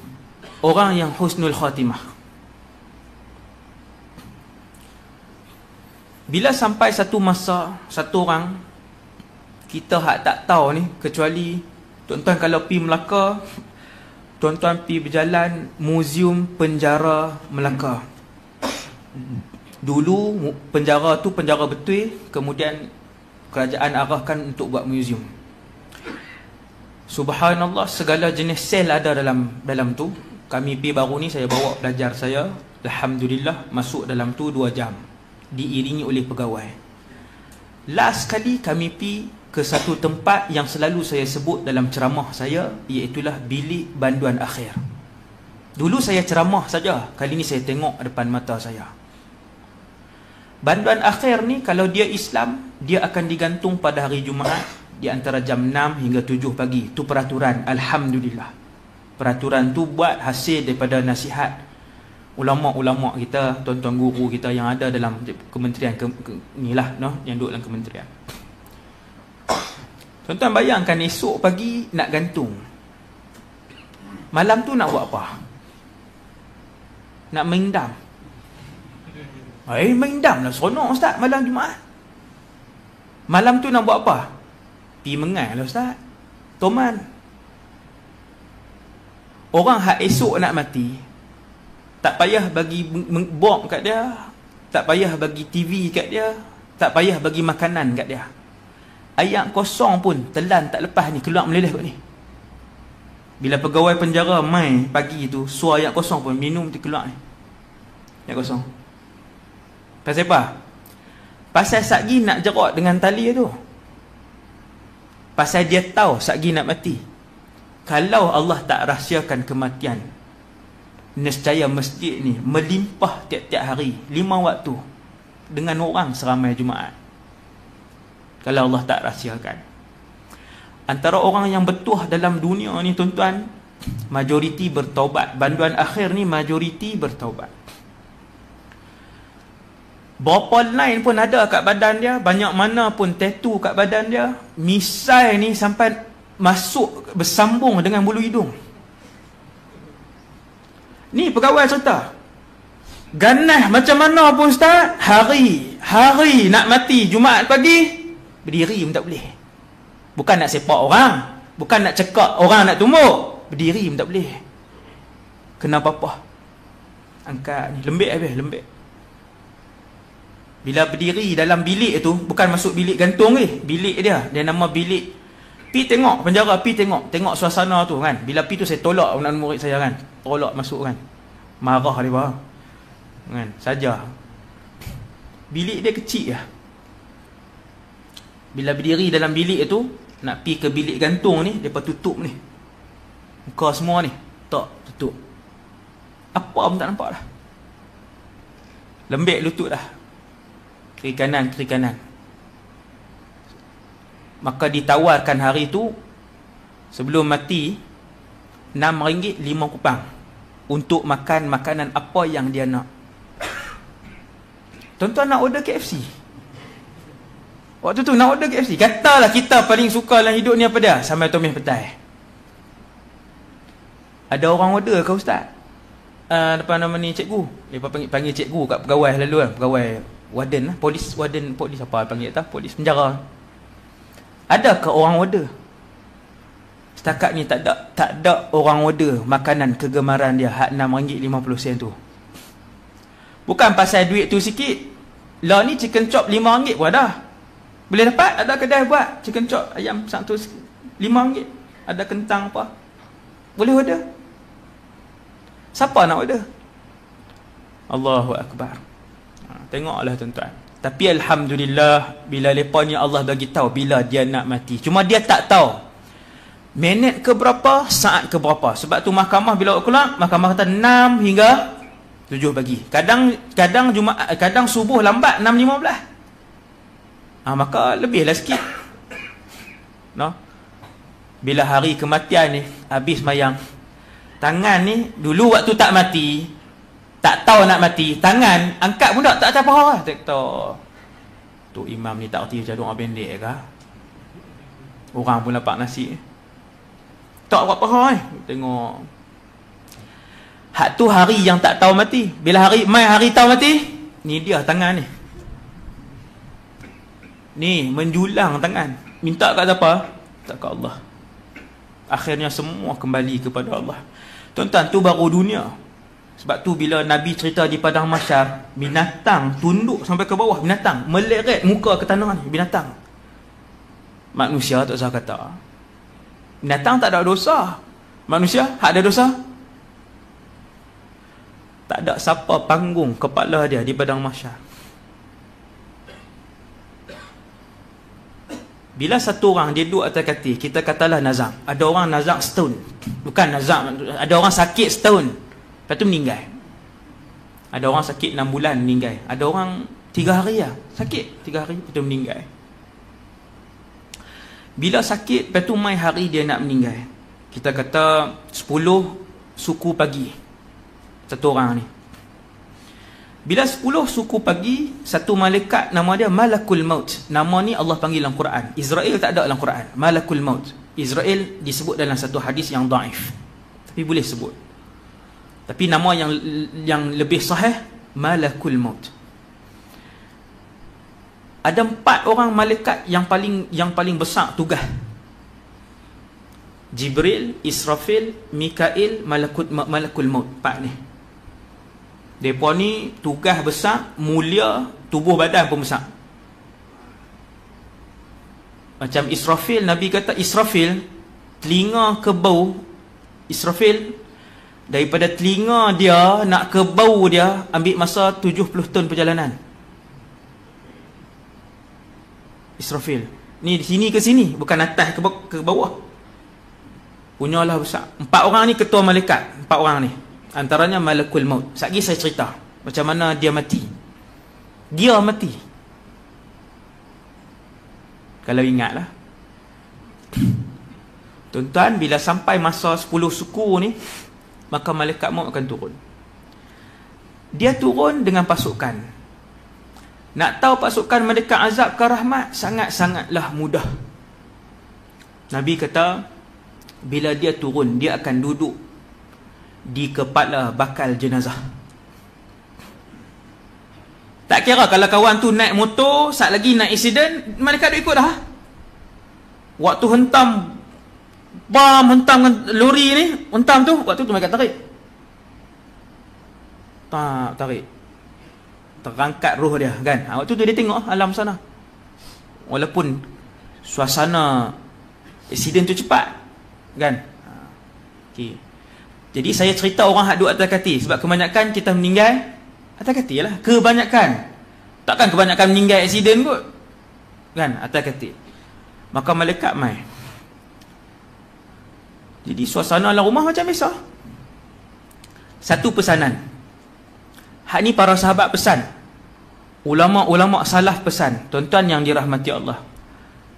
Speaker 1: orang yang husnul khatimah. Bila sampai satu masa, satu orang kita hak tak tahu ni, kecuali tuan-tuan kalau pi Melaka, tuan-tuan pi berjalan muzium penjara Melaka. Dulu penjara tu penjara betul, kemudian kerajaan arahkan untuk buat muzium. Subhanallah, segala jenis sel ada dalam tu. Kami pi baru ni, saya bawa pelajar saya, alhamdulillah masuk dalam tu 2 jam, diiringi oleh pegawai. Last kali kami pi ke satu tempat yang selalu saya sebut dalam ceramah saya, iaitulah bilik banduan akhir. Dulu saya ceramah saja, kali ni saya tengok depan mata saya. Banduan akhir ni kalau dia Islam, dia akan digantung pada hari Jumaat di antara jam 6 hingga 7 pagi. Itu peraturan, alhamdulillah. Peraturan tu buat hasil daripada nasihat ulama-ulama kita, tuan-tuan guru kita yang ada dalam kementerian inilah, no, yang duduk dalam kementerian. Tuan-tuan bayangkan esok pagi nak gantung. Malam tu nak buat apa? Nak main dam. Main dam lah, seronok Ustaz malam Jumaat. Malam tu nak buat apa? Pi mengai lah Ustaz, Toman. Orang hak esok nak mati, tak payah bagi bom kat dia, tak payah bagi TV kat dia, tak payah bagi makanan kat dia. Ayat kosong pun telan tak lepas ni, keluar meleleh kot ni. Bila pegawai penjara mai pagi tu, suar ayat kosong pun minum tu keluar ni, ayat kosong. Pasal apa? Pasal satgi nak jerat dengan tali tu. Pasal dia tahu satgi nak mati. Kalau Allah tak rahsiakan kematian, nescaya masjid ni melimpah tiap-tiap hari 5 waktu dengan orang seramai Jumaat. Kalau Allah tak rahsiakan. Antara orang yang bertuah dalam dunia ni tuan-tuan, majoriti bertaubat. Banduan akhir ni majoriti bertaubat. Berapa line pun ada kat badan dia, banyak mana pun tattoo kat badan dia. Misai ni sampai masuk bersambung dengan bulu hidung. Ni pegawai cerita, ganas macam mana pun Ustaz, hari nak mati Jumaat pagi, berdiri pun tak boleh. Bukan nak sepak orang, bukan nak cekak orang nak tumbuk, berdiri pun tak boleh. Kenapa apa? Angkat ni, lembik habis, lembik. Bila berdiri dalam bilik tu, bukan masuk bilik gantung ni, bilik dia nama bilik. Pi tengok penjara, pi tengok suasana tu kan. Bila pi tu saya tolak anak murid saya kan, tolak masuk kan, marah dia bawah kan, saja. Bilik dia kecil lah. Bila berdiri dalam bilik tu, nak pi ke bilik gantung ni, depa tutup ni muka semua ni, tak tutup, apa pun tak nampak dah, lembik lutut dah, kiri kanan. Maka ditawarkan hari tu sebelum mati RM6 5 kupang untuk makan makanan apa yang dia nak. Tuan-tuan nak order KFC. Waktu tu nak order KFC. Katalah kita paling suka dalam hidup ni apa dia? Sambal tumis petai. Ada orang order ke Ustaz? Apa nama ni, cikgu. Dia panggil cikgu kat pegawai lalu kan. Pegawai warden lah. Polis apa panggil tak? Polis penjara. Adakah orang order? Setakat ni tak ada orang order makanan kegemaran dia hak RM6.50 tu. Bukan pasal duit tu sikit. Lah ni chicken chop RM5 pun ada. Boleh dapat, ada kedai buat chicken chop ayam satu RM5. Ada kentang apa. Boleh order. Siapa nak order? Allahu Akbar. Tengoklah tuan-tuan. Tapi alhamdulillah bila lepas ni Allah bagi tahu bila dia nak mati. Cuma dia tak tahu minit ke berapa, saat ke berapa. Sebab tu mahkamah bila keluar, mahkamah kata 6 hingga 7 pagi. Kadang subuh lambat 6.15. Maka lebihlah sikit. No? Bila hari kematian ni habis mayang. Tangan ni dulu waktu tak mati, tak tahu nak mati, tangan angkat pun tak apa lah. Tak tahu. Tu imam ni tak erti macam doa pendek ke? Orang pun dapat nasi. Tak buat apa tengok. Hak tu hari yang tak tahu mati. Bila hari tahu mati, ni dia tangan ni. Ni menjulang tangan. Minta kat siapa? Tak kat Allah. Akhirnya semua kembali kepada Allah. Tuan-tuan, tu baru dunia. Sebab tu bila Nabi cerita di padang mahsyar, binatang tunduk sampai ke bawah, binatang meleret muka ke tanah ni, binatang. Manusia tak usah kata. Binatang tak ada dosa. Manusia hak ada dosa. Tak ada siapa panggung kepala dia di padang mahsyar. Bila satu orang dia duduk atas katil, kita katalah nazak. Ada orang nazak setahun. Bukan nazak, ada orang sakit setahun, lepas tu meninggal. Ada orang sakit 6 bulan meninggal. Ada orang 3 hari lah sakit, 3 hari lepas tu meninggal. Bila sakit, lepas tu mai hari dia nak meninggal, kita kata 10 suku pagi satu orang ni. Bila 10 suku pagi, satu malaikat nama dia Malakul Maut. Nama ni Allah panggil dalam Quran. Israel tak ada dalam Quran. Malakul Maut. Israel disebut dalam satu hadis yang daif, tapi boleh sebut. Tapi nama yang lebih sahih Malakul Maut. Ada 4 orang malaikat yang paling besar tugas. Jibril, Israfil, Mikail, Malakul Maut. 4 ni. Mereka ni tugas besar, mulia, tubuh badan pun besar. Macam Israfil, Nabi kata Israfil, telinga ke bau Israfil, daripada telinga dia nak ke bau dia ambil masa 70 tahun perjalanan. Israfil ni di sini ke sini, bukan atas ke bawah. Punyalah besar. 4 orang ni ketua malaikat. 4 orang ni antaranya Malakul Maut. Sekejap saya cerita macam mana dia mati. Dia mati, kalau ingatlah. Tuan-tuan, bila sampai masa 10 suku ni, maka Malaikat Maut akan turun. Dia turun dengan pasukan. Nak tahu pasukan malaikat azab ke rahmat? Sangat-sangatlah mudah. Nabi kata, bila dia turun, dia akan duduk di kepala bakal jenazah. Tak kira kalau kawan tu naik motor, saat lagi naik insiden, malaikat dia ikut dah. Waktu hentam lori ni, hentam tu, waktu tu malaikat tarik. Tarik. Terangkat roh dia kan. Waktu tu dia tengok alam sana. Walaupun suasana insiden tu cepat kan. Okey. Jadi saya cerita orang hak duduk atas katil, sebab kebanyakan kita meninggal atas katil lah. Kebanyakan. Takkan kebanyakan meninggal aksiden kot kan, atas katil. Maka malaikat mai. Jadi suasana dalam rumah macam biasa. Satu pesanan. Hak ni para sahabat pesan. Ulama-ulama salaf pesan. Tuan-tuan yang dirahmati Allah,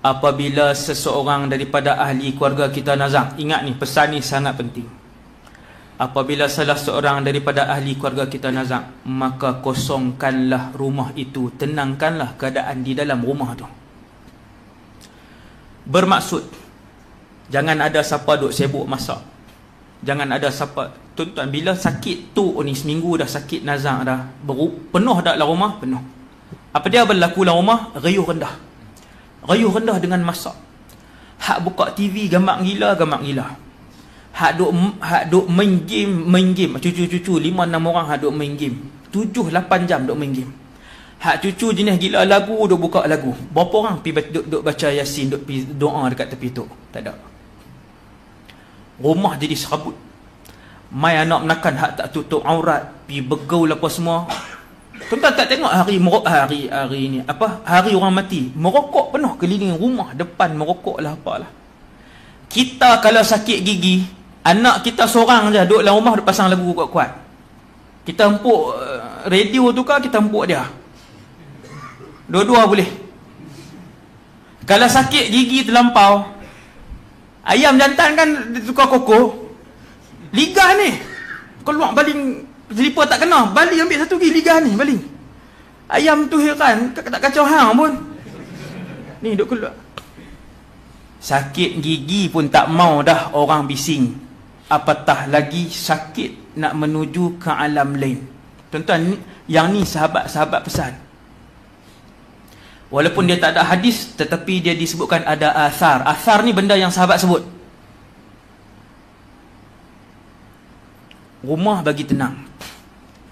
Speaker 1: apabila seseorang daripada ahli keluarga kita nazak, ingat ni, pesan ni sangat penting. Apabila salah seorang daripada ahli keluarga kita nazak, maka kosongkanlah rumah itu, tenangkanlah keadaan di dalam rumah tu. Bermaksud, jangan ada siapa duk sibuk masak. Jangan ada siapa. tuan-tuan, bila sakit tu ni, seminggu dah sakit nazak dah, penuh dah dalam rumah, penuh. Apa dia berlaku dalam rumah? Riuh rendah. Riuh rendah dengan masak. Hak buka TV gamak gila. Hak duk main game. Cucu-cucu 5-6 orang hak duk main game. 7-8 jam duk main game. Hak cucu jenis gila lagu, duk buka lagu. Berapa orang duk baca Yasin, duk doa dekat tepi tu? Tak ada. Rumah jadi serabut. Mai anak menakan hak tak tutup aurat, pi bergaul apa semua. Tuan-tuan tak tengok hari ni apa? Hari orang mati. Merokok penuh keliling rumah, depan merokok lah apalah. Kita kalau sakit gigi, anak kita seorang je duduk dalam rumah, duduk pasang lagu kuat-kuat. Kita empuk radio tu kita empuk dia. Dua-dua boleh. Kalau sakit gigi terlampau, ayam jantan kan tukar koko. Liga ni keluar baling, selipar tak kena, baling ambil satu gigi, liga ni baling. Ayam tu heran, tak kacau hang pun. Ni duk keluar. Sakit gigi pun tak mau dah orang bising, apatah lagi sakit nak menuju ke alam lain. Tuan-tuan, yang ni sahabat-sahabat pesan. Walaupun dia tak ada hadis, tetapi dia disebutkan ada asar. Asar ni benda yang sahabat sebut. Rumah bagi tenang.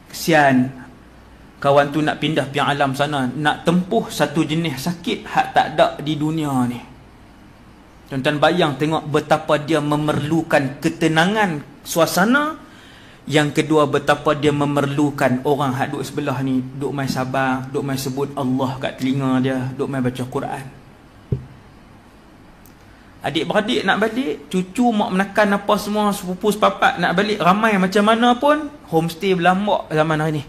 Speaker 1: Kesian kawan tu nak pindah piang alam sana, nak tempuh satu jenis sakit hak tak ada di dunia ni. Tuan-tuan bayang tengok betapa dia memerlukan ketenangan suasana. Yang kedua, betapa dia memerlukan orang hak duduk sebelah ni, duduk main sabar, duduk main sebut Allah kat telinga dia, duduk main baca Quran. Adik-beradik nak balik, cucu mak menakan apa semua, sepupu sepapat nak balik, ramai macam mana pun, homestay berlambak zaman hari ni.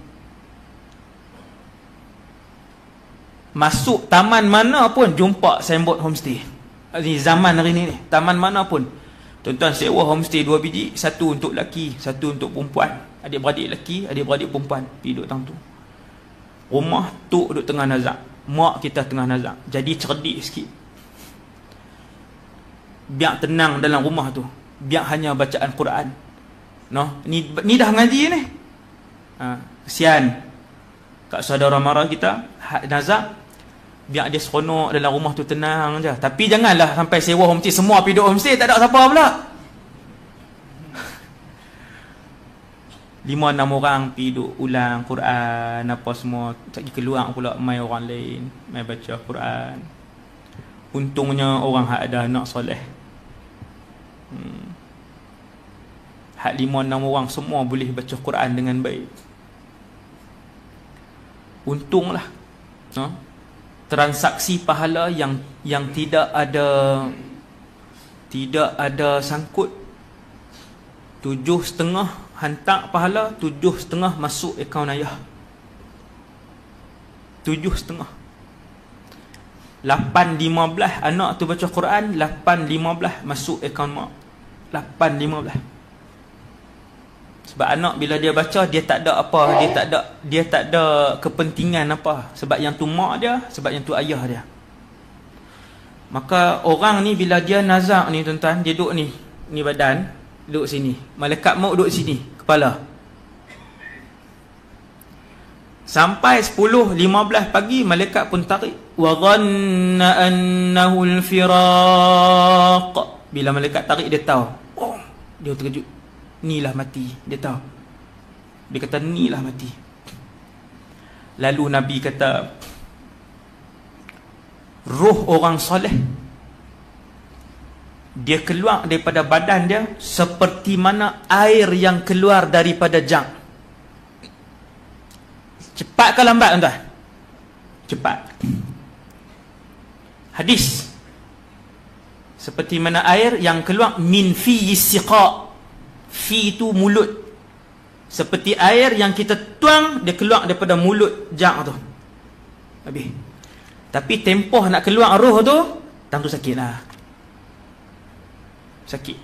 Speaker 1: Masuk taman mana pun jumpa signboard homestay. Ini zaman hari ni, taman mana pun. Tuan-tuan sewa homestay 2 biji, satu untuk lelaki, satu untuk perempuan. Adik-beradik lelaki, adik-beradik perempuan pergi duduk tang tu. Rumah tu duduk tengah nazak, mak kita tengah nazak. Jadi cerdik sikit. Biar tenang dalam rumah tu, biar hanya bacaan Quran. No, ni dah ngaji ni. Kesian kat saudara mara kita hak nazak, biar dia seronok dalam rumah tu, tenang je. Tapi janganlah sampai sewa homestay, semua pergi duduk homestay, tak ada siapa pula. 5-6 orang pergi duduk ulang Quran apa semua, lagi keluar pula main orang lain, main baca Quran. Untungnya orang hak ada anak soleh. Hak 5-6 orang semua boleh baca Quran dengan baik. Untunglah. Transaksi pahala yang tidak ada sangkut. 7,5 hantar pahala, 7,5 masuk akaun ayah. 7,5. 8-15 anak tu baca Quran, 8-15 masuk akaun mak. 8-15. Sebab anak bila dia baca, dia tak ada apa, dia tak ada kepentingan apa. Sebab yang tu mak dia, sebab yang tu ayah dia. Maka orang ni bila dia nazak ni tuan-tuan, dia duduk ni badan, duduk sini. Malaikat maut duduk sini, kepala. Sampai 10-15 pagi, malaikat pun tarik. Wa dhanna annahu al-firaq. Bila malaikat tarik, dia tahu. Oh, dia terkejut. Inilah mati. Dia tahu. Dia kata, inilah mati. Lalu Nabi kata, roh orang soleh, dia keluar daripada badan dia seperti mana air yang keluar daripada jang. Cepat ke lambat tuan-tuan? Cepat. Hadis. Seperti mana air yang keluar min fi siqa. Fi itu mulut. Seperti air yang kita tuang, dia keluar daripada mulut jang tu. Habis. Tapi tempoh nak keluar roh tu, tentu sakit lah. Sakit.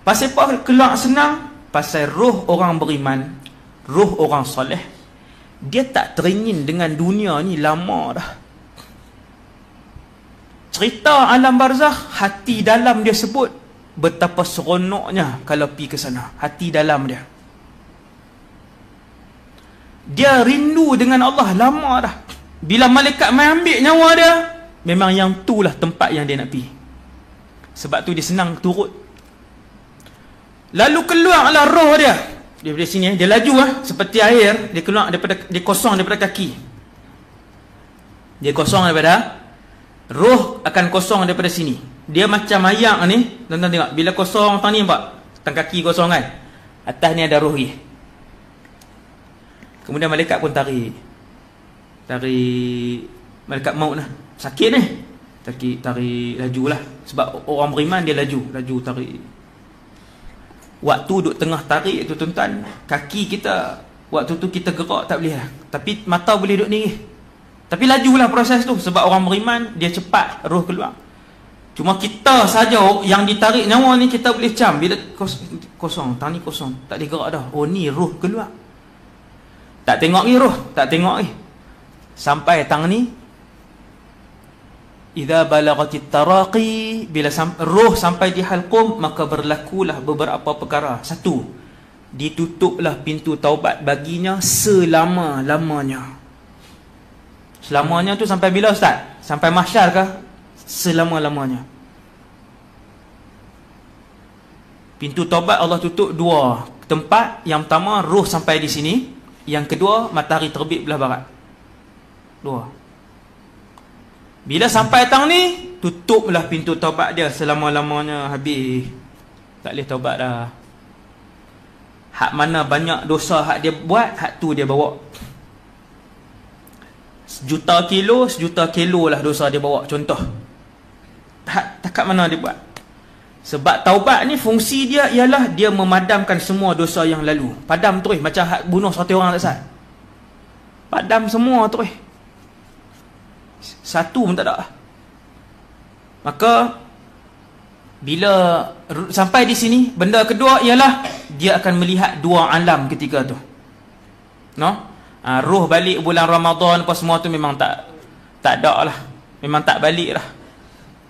Speaker 1: Pasal apa keluar senang? Pasal roh orang beriman, roh orang soleh, dia tak teringin dengan dunia ni lama dah. Cerita alam barzakh, hati dalam dia sebut betapa seronoknya kalau pergi ke sana. Hati dalam dia. Dia rindu dengan Allah lama dah. Bila malaikat mai ambil nyawa dia, memang yang itulah tempat yang dia nak pergi. Sebab tu dia senang turut. Lalu keluarlah roh dia daripada sini, dia laju seperti air, dia keluar daripada, dia kosong daripada kaki. Dia kosong daripada, roh akan kosong daripada sini. Dia macam ayak ni, tuan-tuan tengok, bila kosong tang ni nampak, tang kaki kosong kan, atas ni ada roh ni. Kemudian malaikat pun tarik malaikat maut lah, sakit ni, tarik laju lah. Sebab orang beriman dia laju tarik. Waktu duduk tengah tarik tu tuan-tuan, kaki kita waktu tu kita gerak tak boleh lah, tapi mata boleh duduk ni. Tapi lajulah proses tu, sebab orang beriman dia cepat roh keluar. Cuma kita saja yang ditarik nyawa ni, kita boleh cam bila kosong, tang ni kosong, tak boleh gerak dah. Oh ni roh keluar. Tak tengok ni roh, tak tengok ni. Sampai tang ni, idza balagatit taraqi, bila roh sampai di halqum, maka berlakulah beberapa perkara. Satu, ditutuplah pintu taubat baginya selama-lamanya. Selamanya tu sampai bila Ustaz? Sampai mahsyar kah? Selama-lamanya. Pintu taubat Allah tutup dua tempat. Yang pertama, roh sampai di sini. Yang kedua, matahari terbit belah barat. Dua. Bila sampai tang ni, tutuplah pintu taubat dia selama-lamanya, habis. Tak boleh taubat dah. Hak mana banyak dosa hak dia buat, hak tu dia bawa. Sejuta kilo lah dosa dia bawa. Contoh, takat mana dia buat. Sebab taubat ni fungsi dia ialah dia memadamkan semua dosa yang lalu. Padam terus, macam hak bunuh 100 orang tak sah, padam semua terus, satu pun tak ada. Maka bila sampai di sini, benda kedua ialah dia akan melihat dua alam ketika tu. Roh balik bulan Ramadan apa semua tu memang tak ada lah, memang tak balik lah.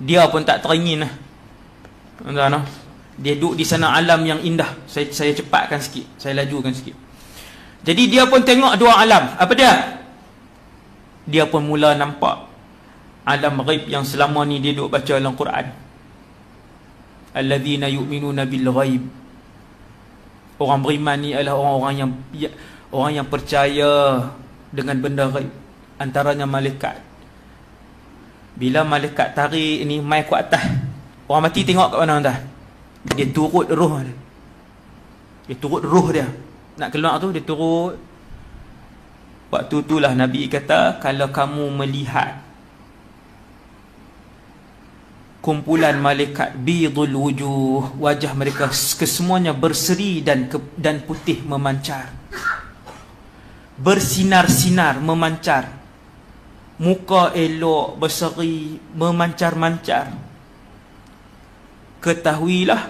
Speaker 1: Dia pun tak teringin lah. Dia duduk di sana alam yang indah. Saya cepatkan sikit, saya lajukan sikit. Jadi dia pun tengok dua alam. Apa dia? Dia pun mula nampak alam ghaib yang selama ni dia duduk baca dalam Quran. Alladzina yu'minuna bil ghaib. Orang beriman ni adalah orang yang percaya dengan benda ghaib, antaranya malaikat. Bila malaikat tarik ni mai ke atas, orang mati tengok kat mana tuan? Dia turut roh dia. Dia turut roh dia. Nak keluar tu dia turut. Waktu itulah Nabi kata, kalau kamu melihat kumpulan malaikat bidul wujuh, wajah mereka kesemuanya berseri dan putih memancar, bersinar-sinar memancar, muka elok berseri memancar-mancar, ketahuilah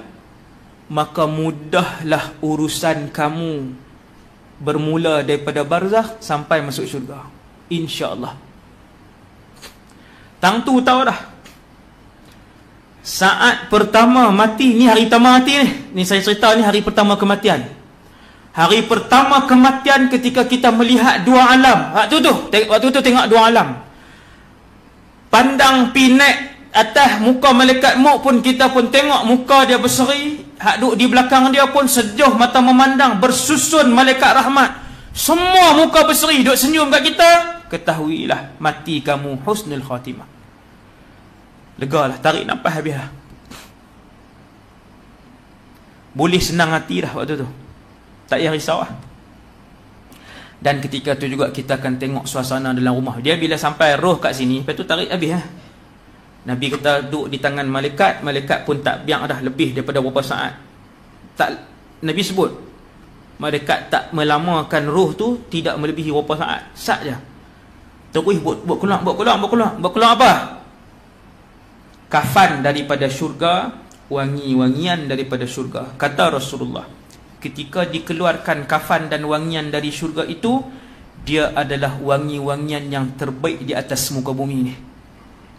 Speaker 1: maka mudahlah urusan kamu bermula daripada barzakh sampai masuk syurga, insya-Allah. Tang tu tahu dah, saat pertama mati ni, hari pertama mati ni saya cerita ni hari pertama kematian. Hari pertama kematian ketika kita melihat dua alam. Waktu tu tengok dua alam. Pandang pinek atas muka malaikat maut pun, kita pun tengok muka dia berseri. Hak duduk di belakang dia pun sejuh mata memandang, bersusun malaikat rahmat. Semua muka berseri, duduk senyum kat kita. Ketahuilah mati kamu husnul khatimah. Legalah, tarik nafas habis lah. Boleh senang hati dah waktu tu, tak payah risau lah. Dan ketika tu juga kita akan tengok suasana dalam rumah. Dia bila sampai roh kat sini, lepas tu tarik habis lah. Nabi kata duduk di tangan malaikat. Malaikat pun tak biar dah lebih daripada berapa saat. Nabi sebut malaikat tak melamakan roh tu, tidak melebihi berapa saat. Sat je. Terus buat keluar apa? Kafan daripada syurga, wangi-wangian daripada syurga. Kata Rasulullah, ketika dikeluarkan kafan dan wangian dari syurga itu, dia adalah wangi-wangian yang terbaik di atas muka bumi ni,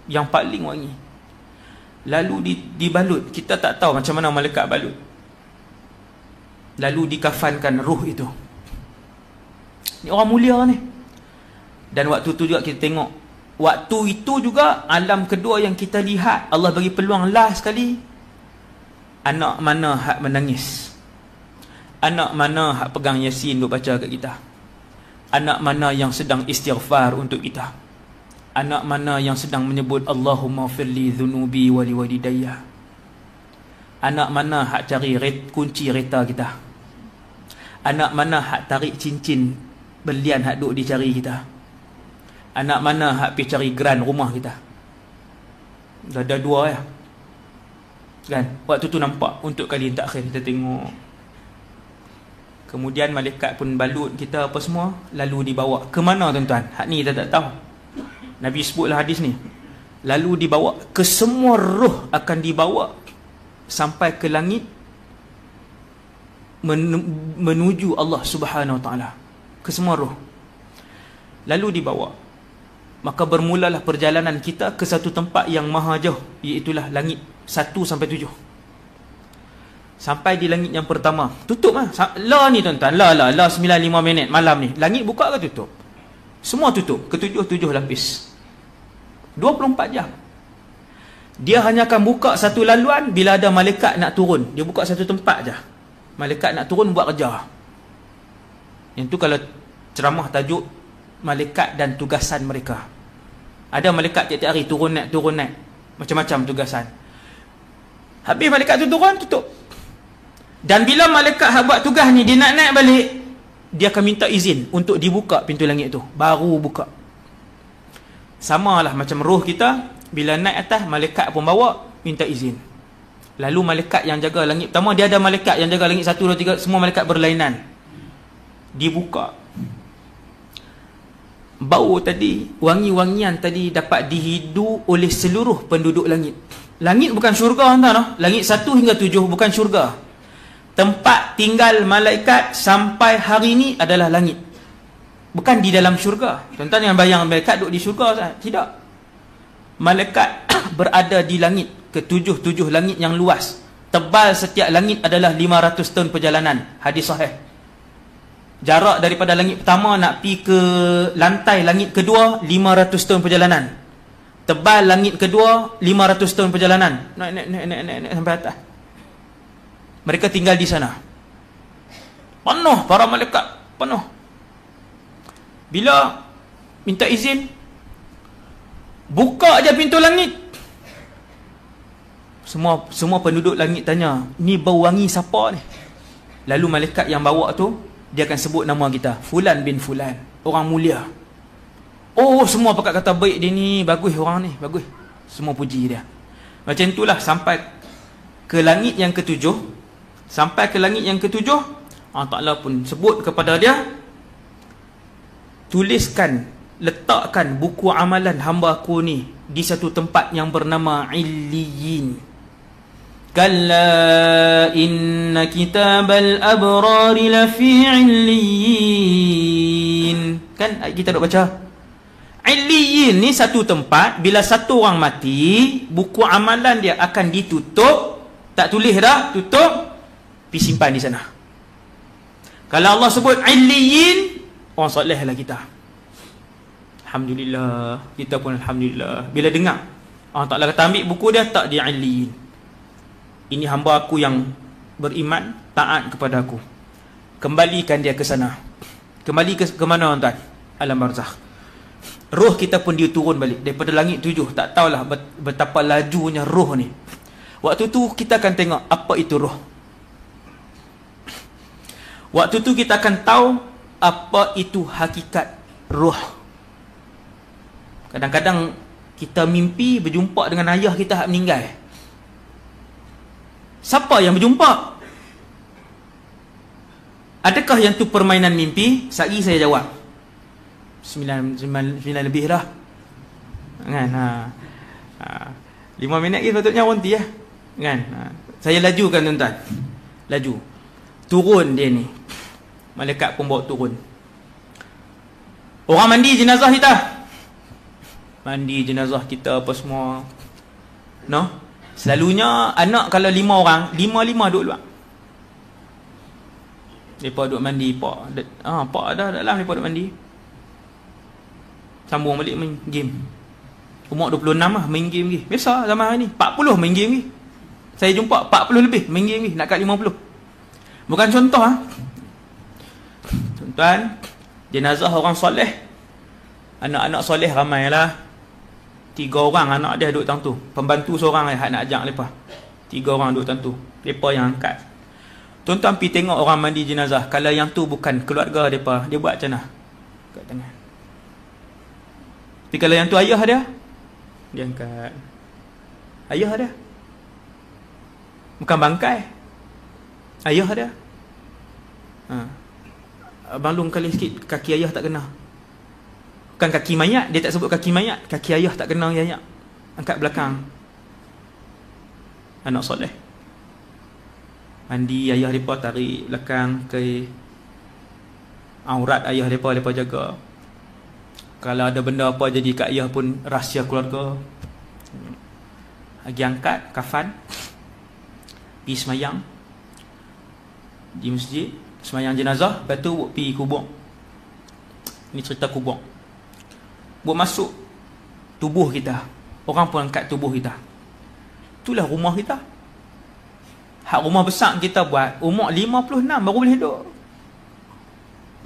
Speaker 1: yang paling wangi. Lalu dibalut, kita tak tahu macam mana malaikat balut. Lalu dikafankan ruh itu. Ni orang mulia ni. Dan waktu tu juga kita tengok, waktu itu juga alam kedua yang kita lihat, Allah bagi peluang last sekali. Anak mana hak menangis? Anak mana hak pegang Yasin duk baca kat kita? Anak mana yang sedang istighfar untuk kita? Anak mana yang sedang menyebut Allahumma firli dhunubi wali walidayya? Anak mana hak cari kunci kereta kita? Anak mana hak tarik cincin berlian hak duk dicari kita? Anak mana hak pergi cari geran rumah kita? Dah ada dua ya. Kan? Waktu tu nampak untuk kali yang terakhir kita tengok. Kemudian malaikat pun balut kita apa semua, lalu dibawa ke mana tuan-tuan? Hak ni kita tak tahu. Nabi sebutlah hadis ni. Lalu dibawa ke semua roh, akan dibawa sampai ke langit menuju Allah Subhanahu Wa Taala. Ke semua roh. Lalu dibawa. Maka bermulalah perjalanan kita ke satu tempat yang maha jauh, iaitulah langit 1 sampai 7. Sampai di langit yang pertama, tutup lah. La ni tuan-tuan, la 9-5 minit malam ni. Langit buka ke tutup? Semua tutup. Ke-7 lapis. 24 jam. Dia hanya akan buka satu laluan bila ada malaikat nak turun. Dia buka satu tempat je. Malaikat nak turun buat kerja. Yang tu kalau ceramah tajuk malaikat dan tugasan mereka. Ada malaikat tiap-tiap hari turun naik. Macam-macam tugasan. Habis malaikat tu turun, tutup. Dan bila malaikat buat tugas ni, dia nak naik balik, dia akan minta izin untuk dibuka pintu langit tu. Baru buka. Sama lah macam roh kita, bila naik atas, malaikat pun bawa, minta izin. Lalu malaikat yang jaga langit pertama, dia ada malaikat yang jaga langit 1, 2, 3, semua malaikat berlainan. Dibuka. Bau tadi, wangi-wangian tadi dapat dihidu oleh seluruh penduduk langit. Langit bukan syurga tuan-tuan. Langit 1 hingga 7 bukan syurga. Tempat tinggal malaikat sampai hari ini adalah langit. Bukan di dalam syurga. Tuan-tuan yang bayang malaikat duduk di syurga, tidak. Malaikat berada di langit ke-7 langit yang luas. Tebal setiap langit adalah 500 tahun perjalanan. Hadis sahih. Jarak daripada langit pertama nak pergi ke lantai langit kedua 500 tahun perjalanan. Tebal langit kedua 500 tahun perjalanan. Naik sampai atas. Mereka tinggal di sana. Penuh para malaikat, penuh. Bila minta izin, buka aja pintu langit. Semua penduduk langit tanya, ni bau wangi siapa ni? Lalu malaikat yang bawa tu, dia akan sebut nama kita, Fulan bin Fulan, orang mulia. Oh, semua pakat kata baik dia ni, bagus orang ni, bagus. Semua puji dia. Macam itulah sampai ke langit yang ke-7. Sampai ke langit yang ke-7, Allah Ta'ala pun sebut kepada dia, tuliskan, letakkan buku amalan hamba aku ni di satu tempat yang bernama Illiyin. Kalla inna kitabal abrari lafi Illiyin. Kan kita duk baca Illiyin ni satu tempat, bila satu orang mati, buku amalan dia akan ditutup. Tak tulis dah, tutup, pergi simpan di sana. Kalau Allah sebut Illiyin, orang soleh lah kita. Alhamdulillah, kita pun Alhamdulillah. Bila dengar Allah Ta'ala kata ambil buku dia, tak di Illiyin. Ini hamba aku yang beriman, taat kepada aku. Kembalikan dia ke sana. Kembali ke mana tuan-tuan? Alam barzakh. Roh kita pun dia turun balik daripada langit 7. Tak tahulah betapa lajunya roh ni. Waktu tu kita akan tengok apa itu roh. Waktu tu kita akan tahu apa itu hakikat roh. Kadang-kadang kita mimpi berjumpa dengan ayah kita yang meninggal. Siapa yang berjumpa? Adakah yang tu permainan mimpi? Sehari saya jawab 9 lebih dah. Kan? 5 minit lagi sepatutnya berhenti ya. Kan? Saya lajukan tuan-tuan. Laju. Turun dia ni. Malaikat pun bawa turun. Orang mandi jenazah kita. Mandi jenazah kita apa semua. No? Selalunya anak kalau 5 orang, 5 duduk luar. Mereka duduk mandi. Pak dah dalam mereka duduk mandi. Sambung balik main game. Umur 26 lah main game lagi. Biasa zaman hari ni 40 main game lagi. Saya jumpa 40 lebih main game lagi. Nak kat 50. Bukan contoh ha. Tuan-tuan, jenazah orang soleh, anak-anak soleh ramai lah. 3 orang anak dia duduk tang tu. Pembantu seorang hak nak ajak lepas. 3 orang duduk tang tu. Mereka yang angkat. Tuan-tuan pergi tengok orang mandi jenazah. Kalau yang tu bukan keluarga mereka, dia buat macam mana? Kat tangan. Tapi kalau yang tu ayah dia angkat. Ayah dia. Bukan bangkai. Ayah dia. Abang Long kali sikit kaki ayah tak kena. Bukan kaki mayat, dia tak sebut kaki mayat, kaki ayah tak kena ayah. Angkat belakang. Anak soleh. Mandi ayah depa tarik belakang ke aurat ayah depa jaga. Kalau ada benda apa jadi kat ayah pun rahsia keluarga. Lagi angkat kafan. Pergi semayang di masjid, semayang jenazah, lepas tu pergi kubur. Ini cerita kubur. Buat masuk tubuh kita, orang pun angkat tubuh kita. Itulah rumah kita. Hak rumah besar kita buat umur 56 baru boleh duduk.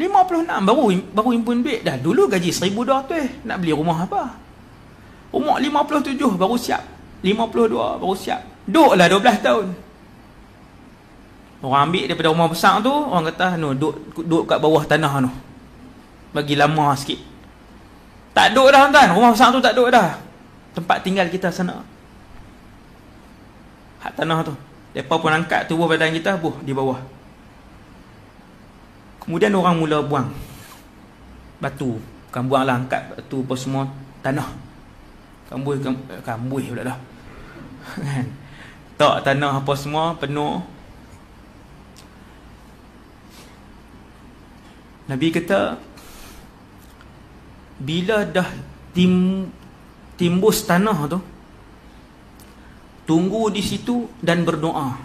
Speaker 1: 56 baru impun duit. Dah dulu gaji 1,200 nak beli rumah apa? Umur 57 baru siap. 52 baru siap. Duduklah 12 tahun. Orang ambil daripada rumah besar tu, orang kata duduk kat bawah tanah tu. Bagi lama sikit. Tak duduk dah tuan. Rumah besar tu tak duduk dah. Tempat tinggal kita sana. Hak tanah tu. Mereka pun angkat tubuh badan kita di bawah. Kemudian orang mula buang batu. Bukan buang lah, angkat batu apa semua tanah. Kambuh pula dah. Tak tanah apa semua penuh. Nabi kata, bila dah timbus tanah tu, tunggu di situ dan berdoa.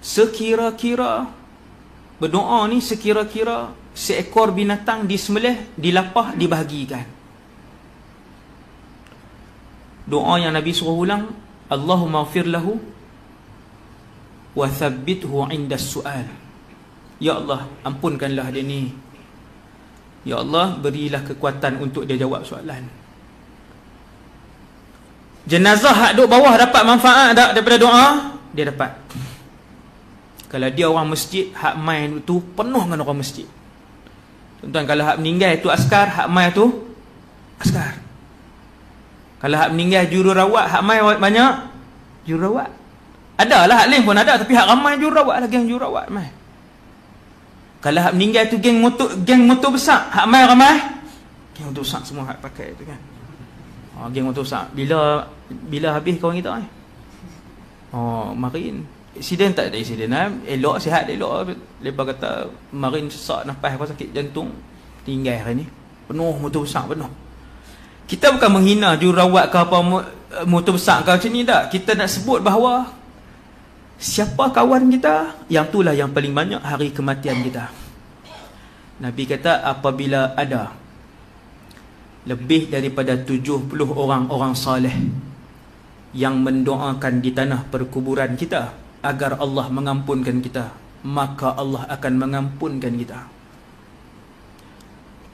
Speaker 1: Sekira-kira berdoa ni, sekira-kira seekor binatang disembelih, dilapah, dibahagikan. Doa yang Nabi suruh ulang, Allahumma ighfir lahu wa thabbithu 'inda as-su'al. Ya Allah, ampunkanlah dia ni. Ya Allah, berilah kekuatan untuk dia jawab soalan. Jenazah hak duduk bawah dapat manfaat tak daripada doa? Dia dapat. Kalau dia orang masjid, hak main tu penuh dengan orang masjid. Tuan-tuan, kalau hak meninggal tu askar, hak main tu askar. Kalau hak meninggal jururawat, hak main banyak jururawat. Adalah hak lain pun ada, tapi hak ramai jururawat lah, geng jururawat main. Kalau hak meninggal tu geng motor besar, hak main ramai geng motor besar semua hak pakai tu kan. Geng motor besar. Bila habis kawan kita marin. Accident tak ada accident elok sihat elok. Lepas kata marin sesak nafas apa sakit jantung, tinggal hari ni. Penuh motor besar penuh. Kita bukan menghina jururawat ke apa motor besar ke macam ni tak. Kita nak sebut bahawa siapa kawan kita, yang itulah yang paling banyak hari kematian kita. Nabi kata apabila ada lebih daripada 70 orang saleh yang mendoakan di tanah perkuburan kita agar Allah mengampunkan kita, maka Allah akan mengampunkan kita.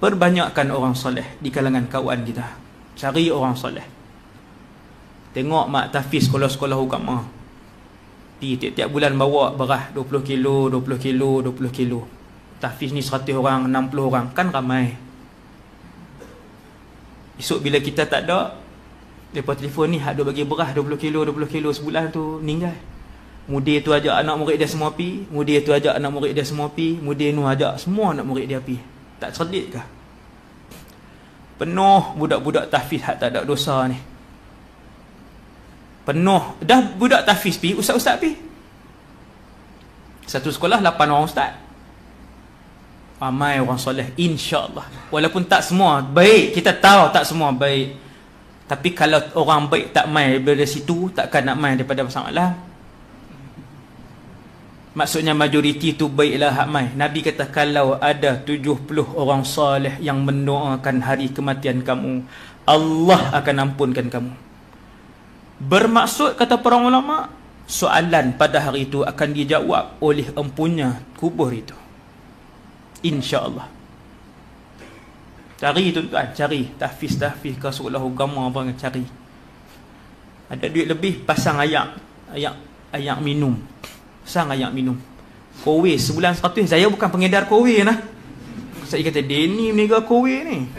Speaker 1: Perbanyakkan orang saleh di kalangan kawan kita. Cari orang saleh. Tengok mak tahfiz sekolah-sekolah agama. Tiap-tiap bulan bawa beras 20 kilo, 20 kilo, 20 kilo. Tahfiz ni 100 orang, 60 orang. Kan ramai. Esok bila kita tak ada, mereka telefon ni, hak dia bagi beras 20 kilo sebulan tu, meninggal. Mudir tu ajak anak murid dia semua pi. Mudir tu ajak anak murid dia semua pi. Mudir tu ajak semua anak murid dia pi. Tak cerdik kah? Penuh budak-budak tahfiz hak tak ada dosa ni. Penuh. Dah budak tahfiz pi, ustaz-ustaz pi. Satu sekolah 8 orang ustaz. Ramai orang soleh, insya-Allah. Walaupun tak semua baik, kita tahu tak semua baik. Tapi kalau orang baik tak mai daripada situ, takkan nak mai daripada pasang malam. Maksudnya majoriti tu baiklah hak mai. Nabi kata kalau ada 70 orang soleh yang mendoakan hari kematian kamu, Allah akan ampunkan kamu. Bermaksud kata para ulama, soalan pada hari itu akan dijawab oleh empunya kubur itu, insya-Allah. Cari tuan-tuan, cari tahfiz ke sekolah agama apa, cari. Ada duit lebih, pasang ayak minum. Pasang ayak minum. Kowe sebulan 100. Saya bukan pengedar kowe lah. Saya kata Denny meniaga kowe ni.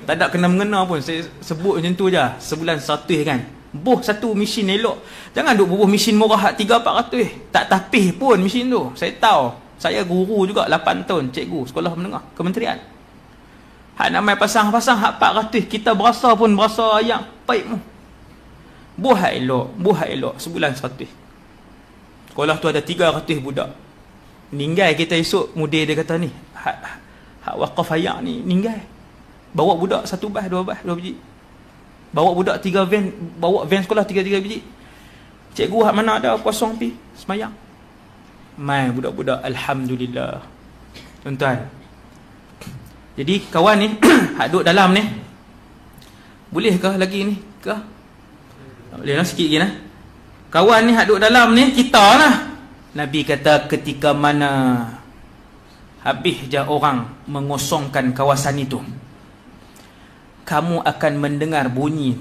Speaker 1: Tak ada kena-mengena pun. Saya sebut macam tu je. Sebulan 100 kan. Boh satu mesin elok. Jangan duk bubuh mesin murah 300-400. Tak tapih pun mesin tu. Saya tahu. Saya guru juga 8 tahun. Cikgu sekolah menengah kementerian. Hak nak main pasang-pasang hak 400. Kita berasa pun berasa ayak paip mu. Buh hak elok. Sebulan 100. Sekolah tu ada 300 budak. Ninggai kita esok mudir dia kata ni. Hak wakaf ayak ni ninggai. Bawa budak 1 bas, 2 bas, 2 biji. Bawa budak 3 van, bawa van sekolah 3 biji. Cikgu hak mana ada kosong pi semayang. Mai budak-budak alhamdulillah. Tuan-tuan. Jadi kawan ni hak duduk dalam ni. Bolehkah lagi ni? Kah? Boleh lah sikit lagi lah. Kawan ni hak duduk dalam ni kita lah. Nabi kata ketika mana habis je orang mengosongkan kawasan itu, kamu akan mendengar bunyi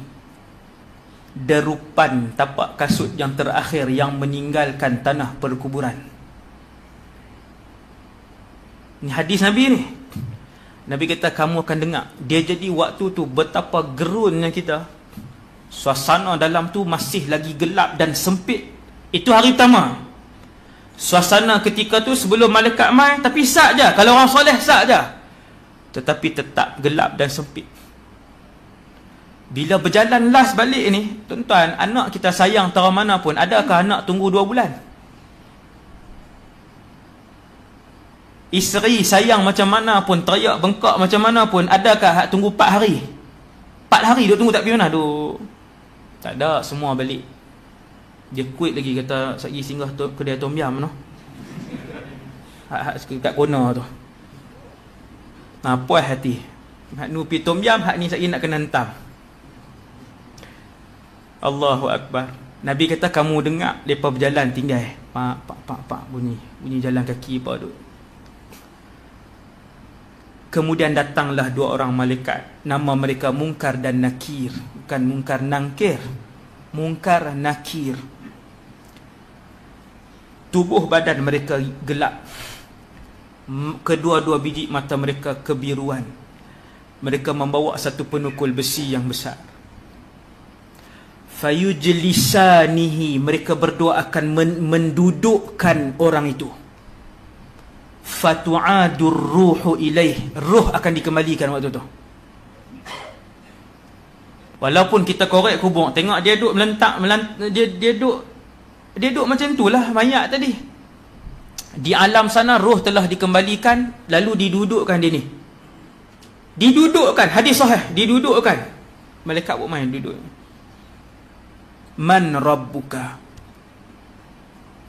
Speaker 1: derupan tapak kasut yang terakhir yang meninggalkan tanah perkuburan. Ni hadis Nabi ni. Nabi kata kamu akan dengar. Dia jadi waktu tu betapa gerunnya kita. Suasana dalam tu masih lagi gelap dan sempit. Itu hari pertama. Suasana ketika tu sebelum malaikat mai, tapi sak je. Kalau orang soleh sak je. Tetapi tetap gelap dan sempit. Bila berjalan last balik ni, tuan-tuan, anak kita sayang tahu mana pun, adakah anak tunggu 2 bulan? Isteri sayang macam mana pun, teriak bengkak macam mana pun, adakah hak tunggu 4 hari? 4 hari duk tunggu tak pergi mana duk? Tak ada, semua balik. Dia quit lagi kata sagi singgah tu kedai tom yam noh. Hak kat corner tu. Puas hati. Hak nu pi tom yam, hak ni sagi nak kena hentam. Allahu akbar. Nabi kata kamu dengar depa berjalan tinggal. Pak bunyi jalan kaki apa tu. Kemudian datanglah 2 orang malaikat. Nama mereka Munkar dan Nakir. Bukan Munkar Nangkir. Munkar Nakir. Tubuh badan mereka gelap. Kedua-dua biji mata mereka kebiruan. Mereka membawa satu penukul besi yang besar. Fayujlisanihi. Mereka berdua akan mendudukkan orang itu. Fatu'adur ruhu ilaih. Ruh akan dikembalikan waktu tu. Walaupun kita korek kubur, tengok dia duduk melentak, dia duduk macam itulah mayat tadi. Di alam sana ruh telah dikembalikan, lalu didudukkan dia ni. Didudukkan, hadis sahih, didudukkan. Malaikat buat main duduk. Man rabbuka.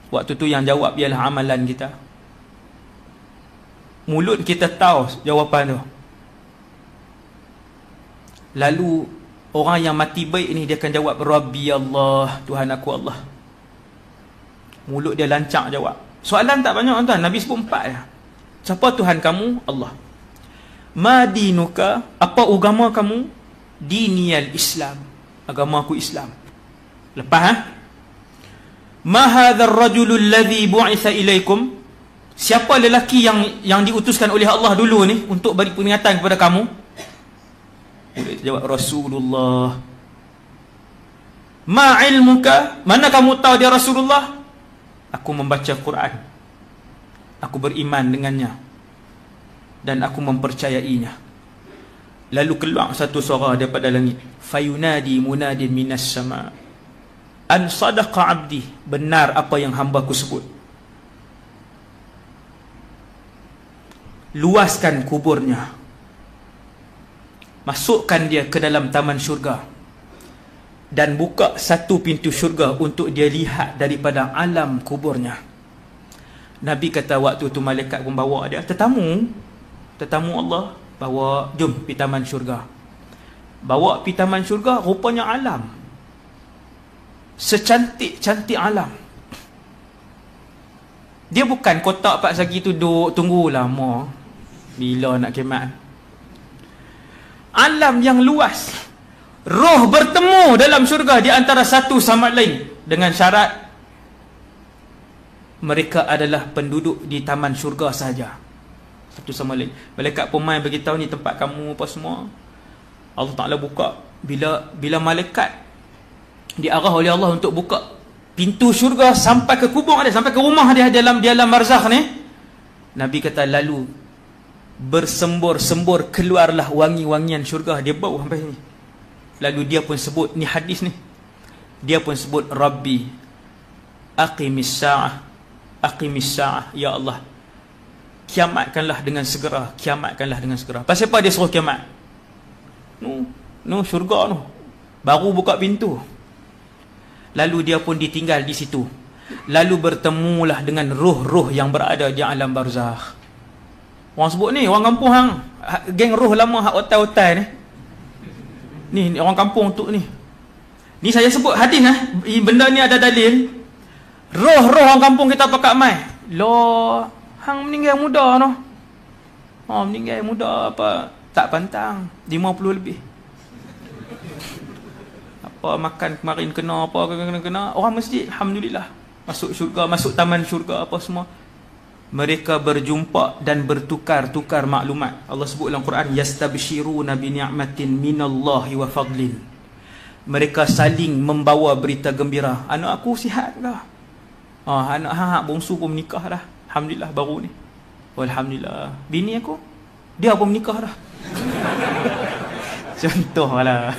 Speaker 1: Waktu tu yang jawab ialah amalan kita. Mulut kita tahu jawapan tu. Lalu orang yang mati baik ni dia akan jawab Rabbi Allah, Tuhan aku Allah. Mulut dia lancak jawab. Soalan tak banyak tuan, Nabi sebut 4 je. Siapa Tuhan kamu? Allah. Ma dinuka, apa agama kamu? Diniyal Islam, agama aku Islam. Lepas Ma hadzal rajulul ladzi bu'itsa ilaikum, siapa lelaki yang diutuskan oleh Allah dulu ni untuk beri peringatan kepada kamu? Dia jawab Rasulullah. Ma ilmuka, mana kamu tahu dia Rasulullah? Aku membaca Quran, aku beriman dengannya, dan aku mempercayainya. Lalu keluar satu suara daripada langit. Fayunadi munadin minas sama, an sadaqa abdi, benar apa yang hamba-Ku sebut. Luaskan kuburnya, masukkan dia ke dalam taman syurga, dan buka satu pintu syurga untuk dia lihat daripada alam kuburnya. Nabi kata waktu tu malaikat pun bawa dia, tetamu Allah, bawa, jom pergi taman syurga. Bawa pergi taman syurga, rupanya alam, secantik-cantik alam. Dia bukan kotak pak sagi tu duduk tunggu lama bila nak kemat. Alam yang luas, roh bertemu dalam syurga di antara satu sama lain, dengan syarat mereka adalah penduduk di taman syurga sahaja, satu sama lain. Malaikat pun main beritahu, ni tempat kamu apa semua. Allah Ta'ala buka, bila malaikat diarah oleh Allah untuk buka pintu syurga sampai ke kubur dia, sampai ke rumah dia dalam barzakh ni, Nabi kata lalu bersembur-sembur keluarlah wangi-wangian syurga. Dia bau sampai sini. Lalu dia pun sebut, ni hadis ni, dia pun sebut, Rabbi aqimis sa'ah, ya Allah, kiamatkanlah dengan segera, kiamatkanlah dengan segera. Pasal apa dia suruh kiamat? Syurga baru buka pintu. Lalu dia pun ditinggal di situ. Lalu bertemulah dengan roh-roh yang berada di alam barzakh. Orang sebut ni, orang kampung hang, geng roh lama hak otai-otai ni. Ni orang kampung tu ni. Ni saya sebut hadis benda ni ada dalil. Roh-roh orang kampung kita pakat mai. Loh, hang meninggal muda noh. Meninggal muda apa? Tak pantang, 50 lebih. Apa makan kemarin kena apa kena orang masjid, alhamdulillah, masuk syurga, masuk taman syurga apa semua. Mereka berjumpa dan bertukar-tukar maklumat. Allah sebut dalam Quran, yastabshiruna bi ni'matin minallahi wa fadlin. Mereka saling membawa berita gembira. Anak aku sihat dah. Anak hang bongsu pun menikah dah, alhamdulillah, baru ni. Alhamdulillah. Bini aku, dia pun menikah dah. Contohlah.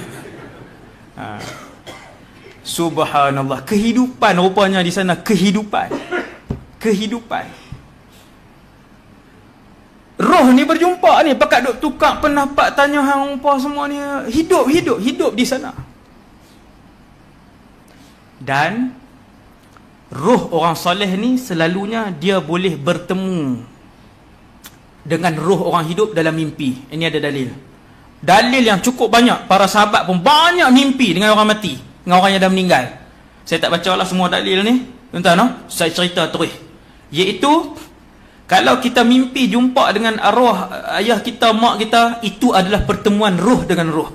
Speaker 1: Subhanallah, kehidupan rupanya di sana, kehidupan. Roh ni berjumpa ni, pakat duk tukar pendapat, tanya hang apa semua ni, hidup di sana. Dan roh orang soleh ni selalunya dia boleh bertemu dengan roh orang hidup dalam mimpi. Ini ada dalil yang cukup banyak. Para sahabat pun banyak mimpi dengan orang mati, dengan orang yang dah meninggal. Saya tak baca lah semua dalil ni, tuan-tuan, saya cerita terus. Iaitu, kalau kita mimpi jumpa dengan arwah ayah kita, mak kita, itu adalah pertemuan roh dengan roh.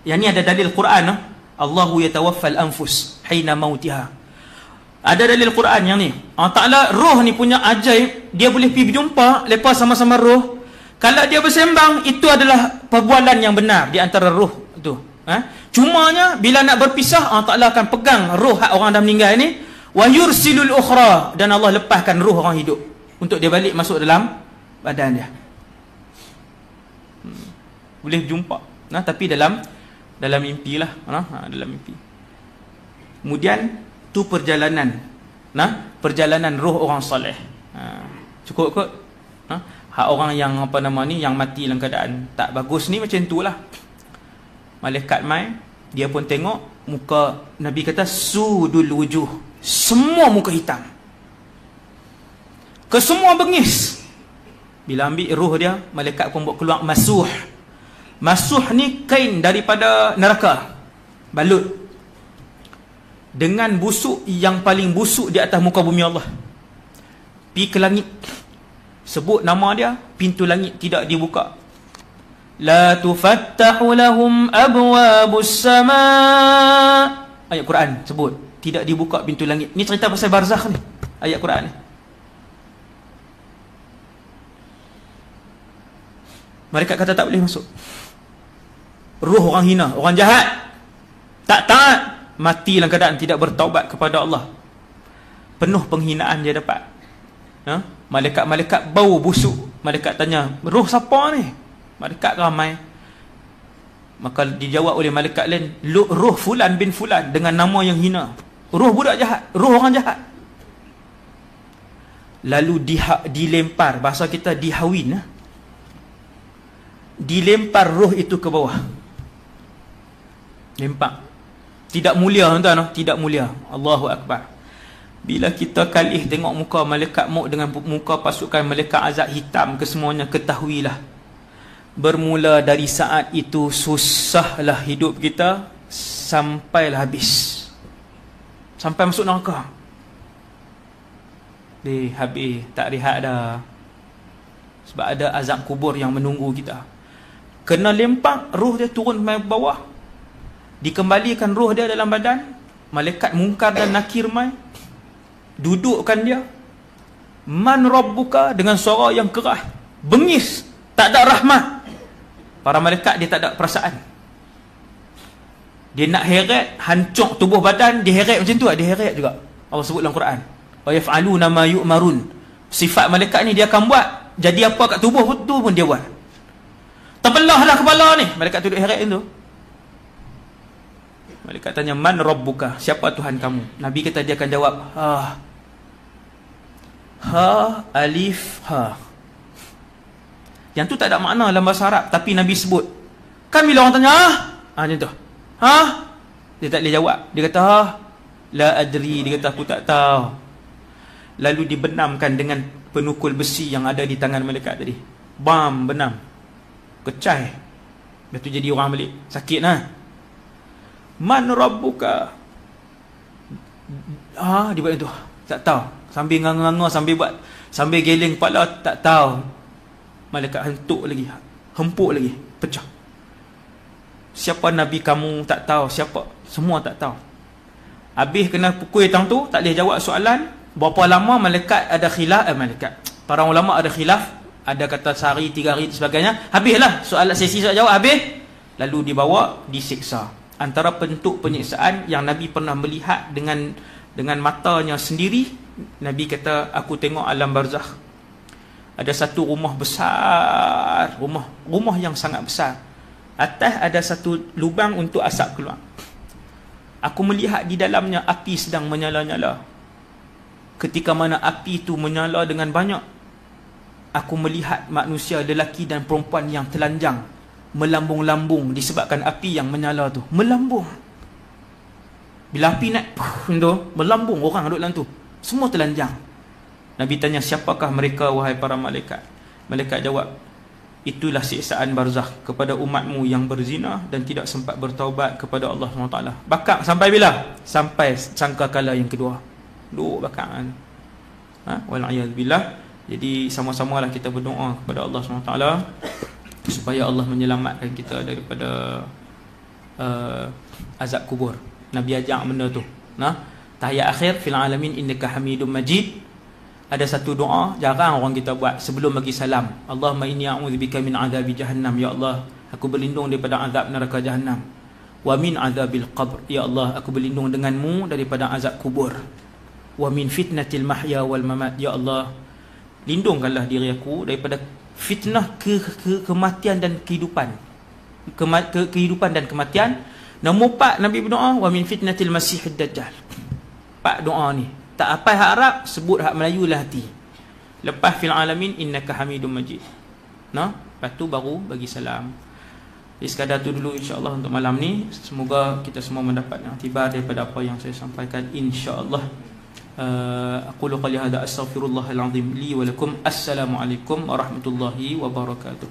Speaker 1: Yang ni ada dalil Quran. Allahu yatawaffal anfus hina mautiha. Ada dalil Quran yang ni. Allah Ta'ala, roh ni punya ajaib, dia boleh pergi berjumpa lepas sama-sama roh. Kalau dia bersembang, itu adalah perbualan yang benar di antara roh tu. Cumanya bila nak berpisah, Allah Ta'ala akan pegang roh hak orang dah meninggal ni, wa yursilul ukhra, dan Allah lepaskan roh orang hidup untuk dia balik masuk dalam badan dia. Boleh jumpa, tapi dalam mimpi lah, dalam mimpi. Kemudian tu perjalanan roh orang soleh. Cukup kot. Hak orang yang yang mati dalam keadaan tak bagus ni macam tu lah. Malaikat mai, dia pun tengok muka, Nabi kata sudul wujuh, semua muka hitam, kesemua bengis. Bila ambil roh dia, malaikat pun buat keluar masuh. Masuh ni kain daripada neraka, balut dengan busuk yang paling busuk di atas muka bumi Allah. Pi ke langit, sebut nama dia, pintu langit tidak dibuka. La tufattahu lahum abwabus sama. Ayat Quran sebut tidak dibuka pintu langit. Ni cerita pasal barzakh ni, ayat Quran ni. Mereka kata tak boleh masuk. Ruh orang hina, orang jahat, tak taat, mati dalam keadaan tidak bertaubat kepada Allah, penuh penghinaan dia dapat. Malaikat-malaikat bau busuk. Malaikat tanya, roh siapa ni? Malaikat ramai. Maka dijawab oleh malaikat lain, roh fulan bin fulan, dengan nama yang hina. Roh budak jahat, roh orang jahat. Lalu dilempar, bahasa kita dihawin, dilempar roh itu ke bawah. Lempar. Tidak mulia, tuan-tuan, tidak mulia. Allahu Akbar. Bila kita kalih tengok muka malaikat maut dengan muka pasukan malaikat azab hitam kesemuanya, ketahuilah bermula dari saat itu susahlah hidup kita sampailah habis, sampai masuk neraka. Habis, tak rehat dah. Sebab ada azab kubur yang menunggu kita. Kena lempak, roh dia turun ke bawah, dikembalikan roh dia dalam badan. Malaikat mungkar dan nakir mai, dudukkan dia. Man rabbuka, dengan suara yang keras, bengis, tak ada rahmat. Para malaikat dia tak ada perasaan. Dia nak heret, hancur tubuh badan, dia heret macam tu lah, dia heret juga. Allah sebut dalam Quran, wa yaf'aluna ma yu'marun. Sifat malaikat ni dia akan buat, jadi apa kat tubuh tu pun dia buat. Terbelah dah kepala ni, malaikat tu duduk heret tu. Malaikat tanya, man rabbuka, siapa Tuhan kamu? Nabi kata, dia akan jawab, ha alif ha. Yang tu tak ada makna dalam bahasa Arab, tapi Nabi sebut. Kan bila orang tanya macam tu, dia tak boleh jawab. Dia kata, la adri, dia kata aku tak tahu. Lalu dibenamkan dengan penukul besi yang ada di tangan malaikat tadi. Bam, benam, kecai. Lepas tu jadi orang balik, sakit lah. Man rabbuka, dia buat itu, tak tahu. Sambil nganga-nganga, sambil geleng kepala, tak tahu. Malaikat hempuk lagi, pecah. Siapa Nabi kamu, tak tahu. Siapa, semua tak tahu. Habis kena pukul tang tu, tak boleh jawab soalan. Berapa lama malaikat ada khilaf, para ulama ada khilaf, ada kata sehari, 3 hari sebagainya. Habislah soalan, sesi soal jawab habis. Lalu dibawa, disiksa. Antara bentuk penyiksaan yang Nabi pernah melihat dengan matanya sendiri, Nabi kata, aku tengok alam barzakh, ada satu rumah besar, rumah yang sangat besar. Atas ada satu lubang untuk asap keluar. Aku melihat di dalamnya api sedang menyala-nyala. Ketika mana api itu menyala dengan banyak, aku melihat manusia lelaki dan perempuan yang telanjang, melambung-lambung disebabkan api yang menyala tu. Melambung. Bila api naik, tu melambung, orang duduk dalam tu, semua telanjang. Nabi tanya, siapakah mereka wahai para malaikat? Malaikat jawab, itulah siksaan barzakh kepada umatmu yang berzina dan tidak sempat bertaubat kepada Allah SWT. Bakar sampai bila? Sampai sangkakala yang kedua. Duk bakar kan. Wal'iyadzubillah. Jadi sama-samalah kita berdoa kepada Allah SWT supaya Allah menyelamatkan kita daripada azab kubur. Nabi ajak benda tu. Tahiyat akhir fil alamin innaka hamidum majid. Ada satu doa jarang orang kita buat sebelum bagi salam. Allahumma inni a'udzubika min azabi jahannam. Ya Allah, aku berlindung daripada azab neraka jahannam. Wa min azabil qabr. Ya Allah, aku berlindung denganmu daripada azab kubur. Wa min fitnatil mahya wal mamat. Ya Allah, lindungkanlah diri aku daripada fitnah kematian dan kehidupan. Kehidupan dan kematian. Nombor 4 Nabi berdoa, wa min fitnatil masihid dajjal. 4 doa ni. Tak apa hak Arab, sebut hak Melayu lah hati. Lepas fil alamin innaka hamidum majid. Lepas tu baru bagi salam. Jadi sekadar tu dulu insya-Allah untuk malam ni. Semoga kita semua mendapat iktibar daripada apa yang saya sampaikan insya-Allah. Aqulu qali hadza astaghfirullahal azim li wa lakum. Assalamualaikum warahmatullahi wabarakatuh.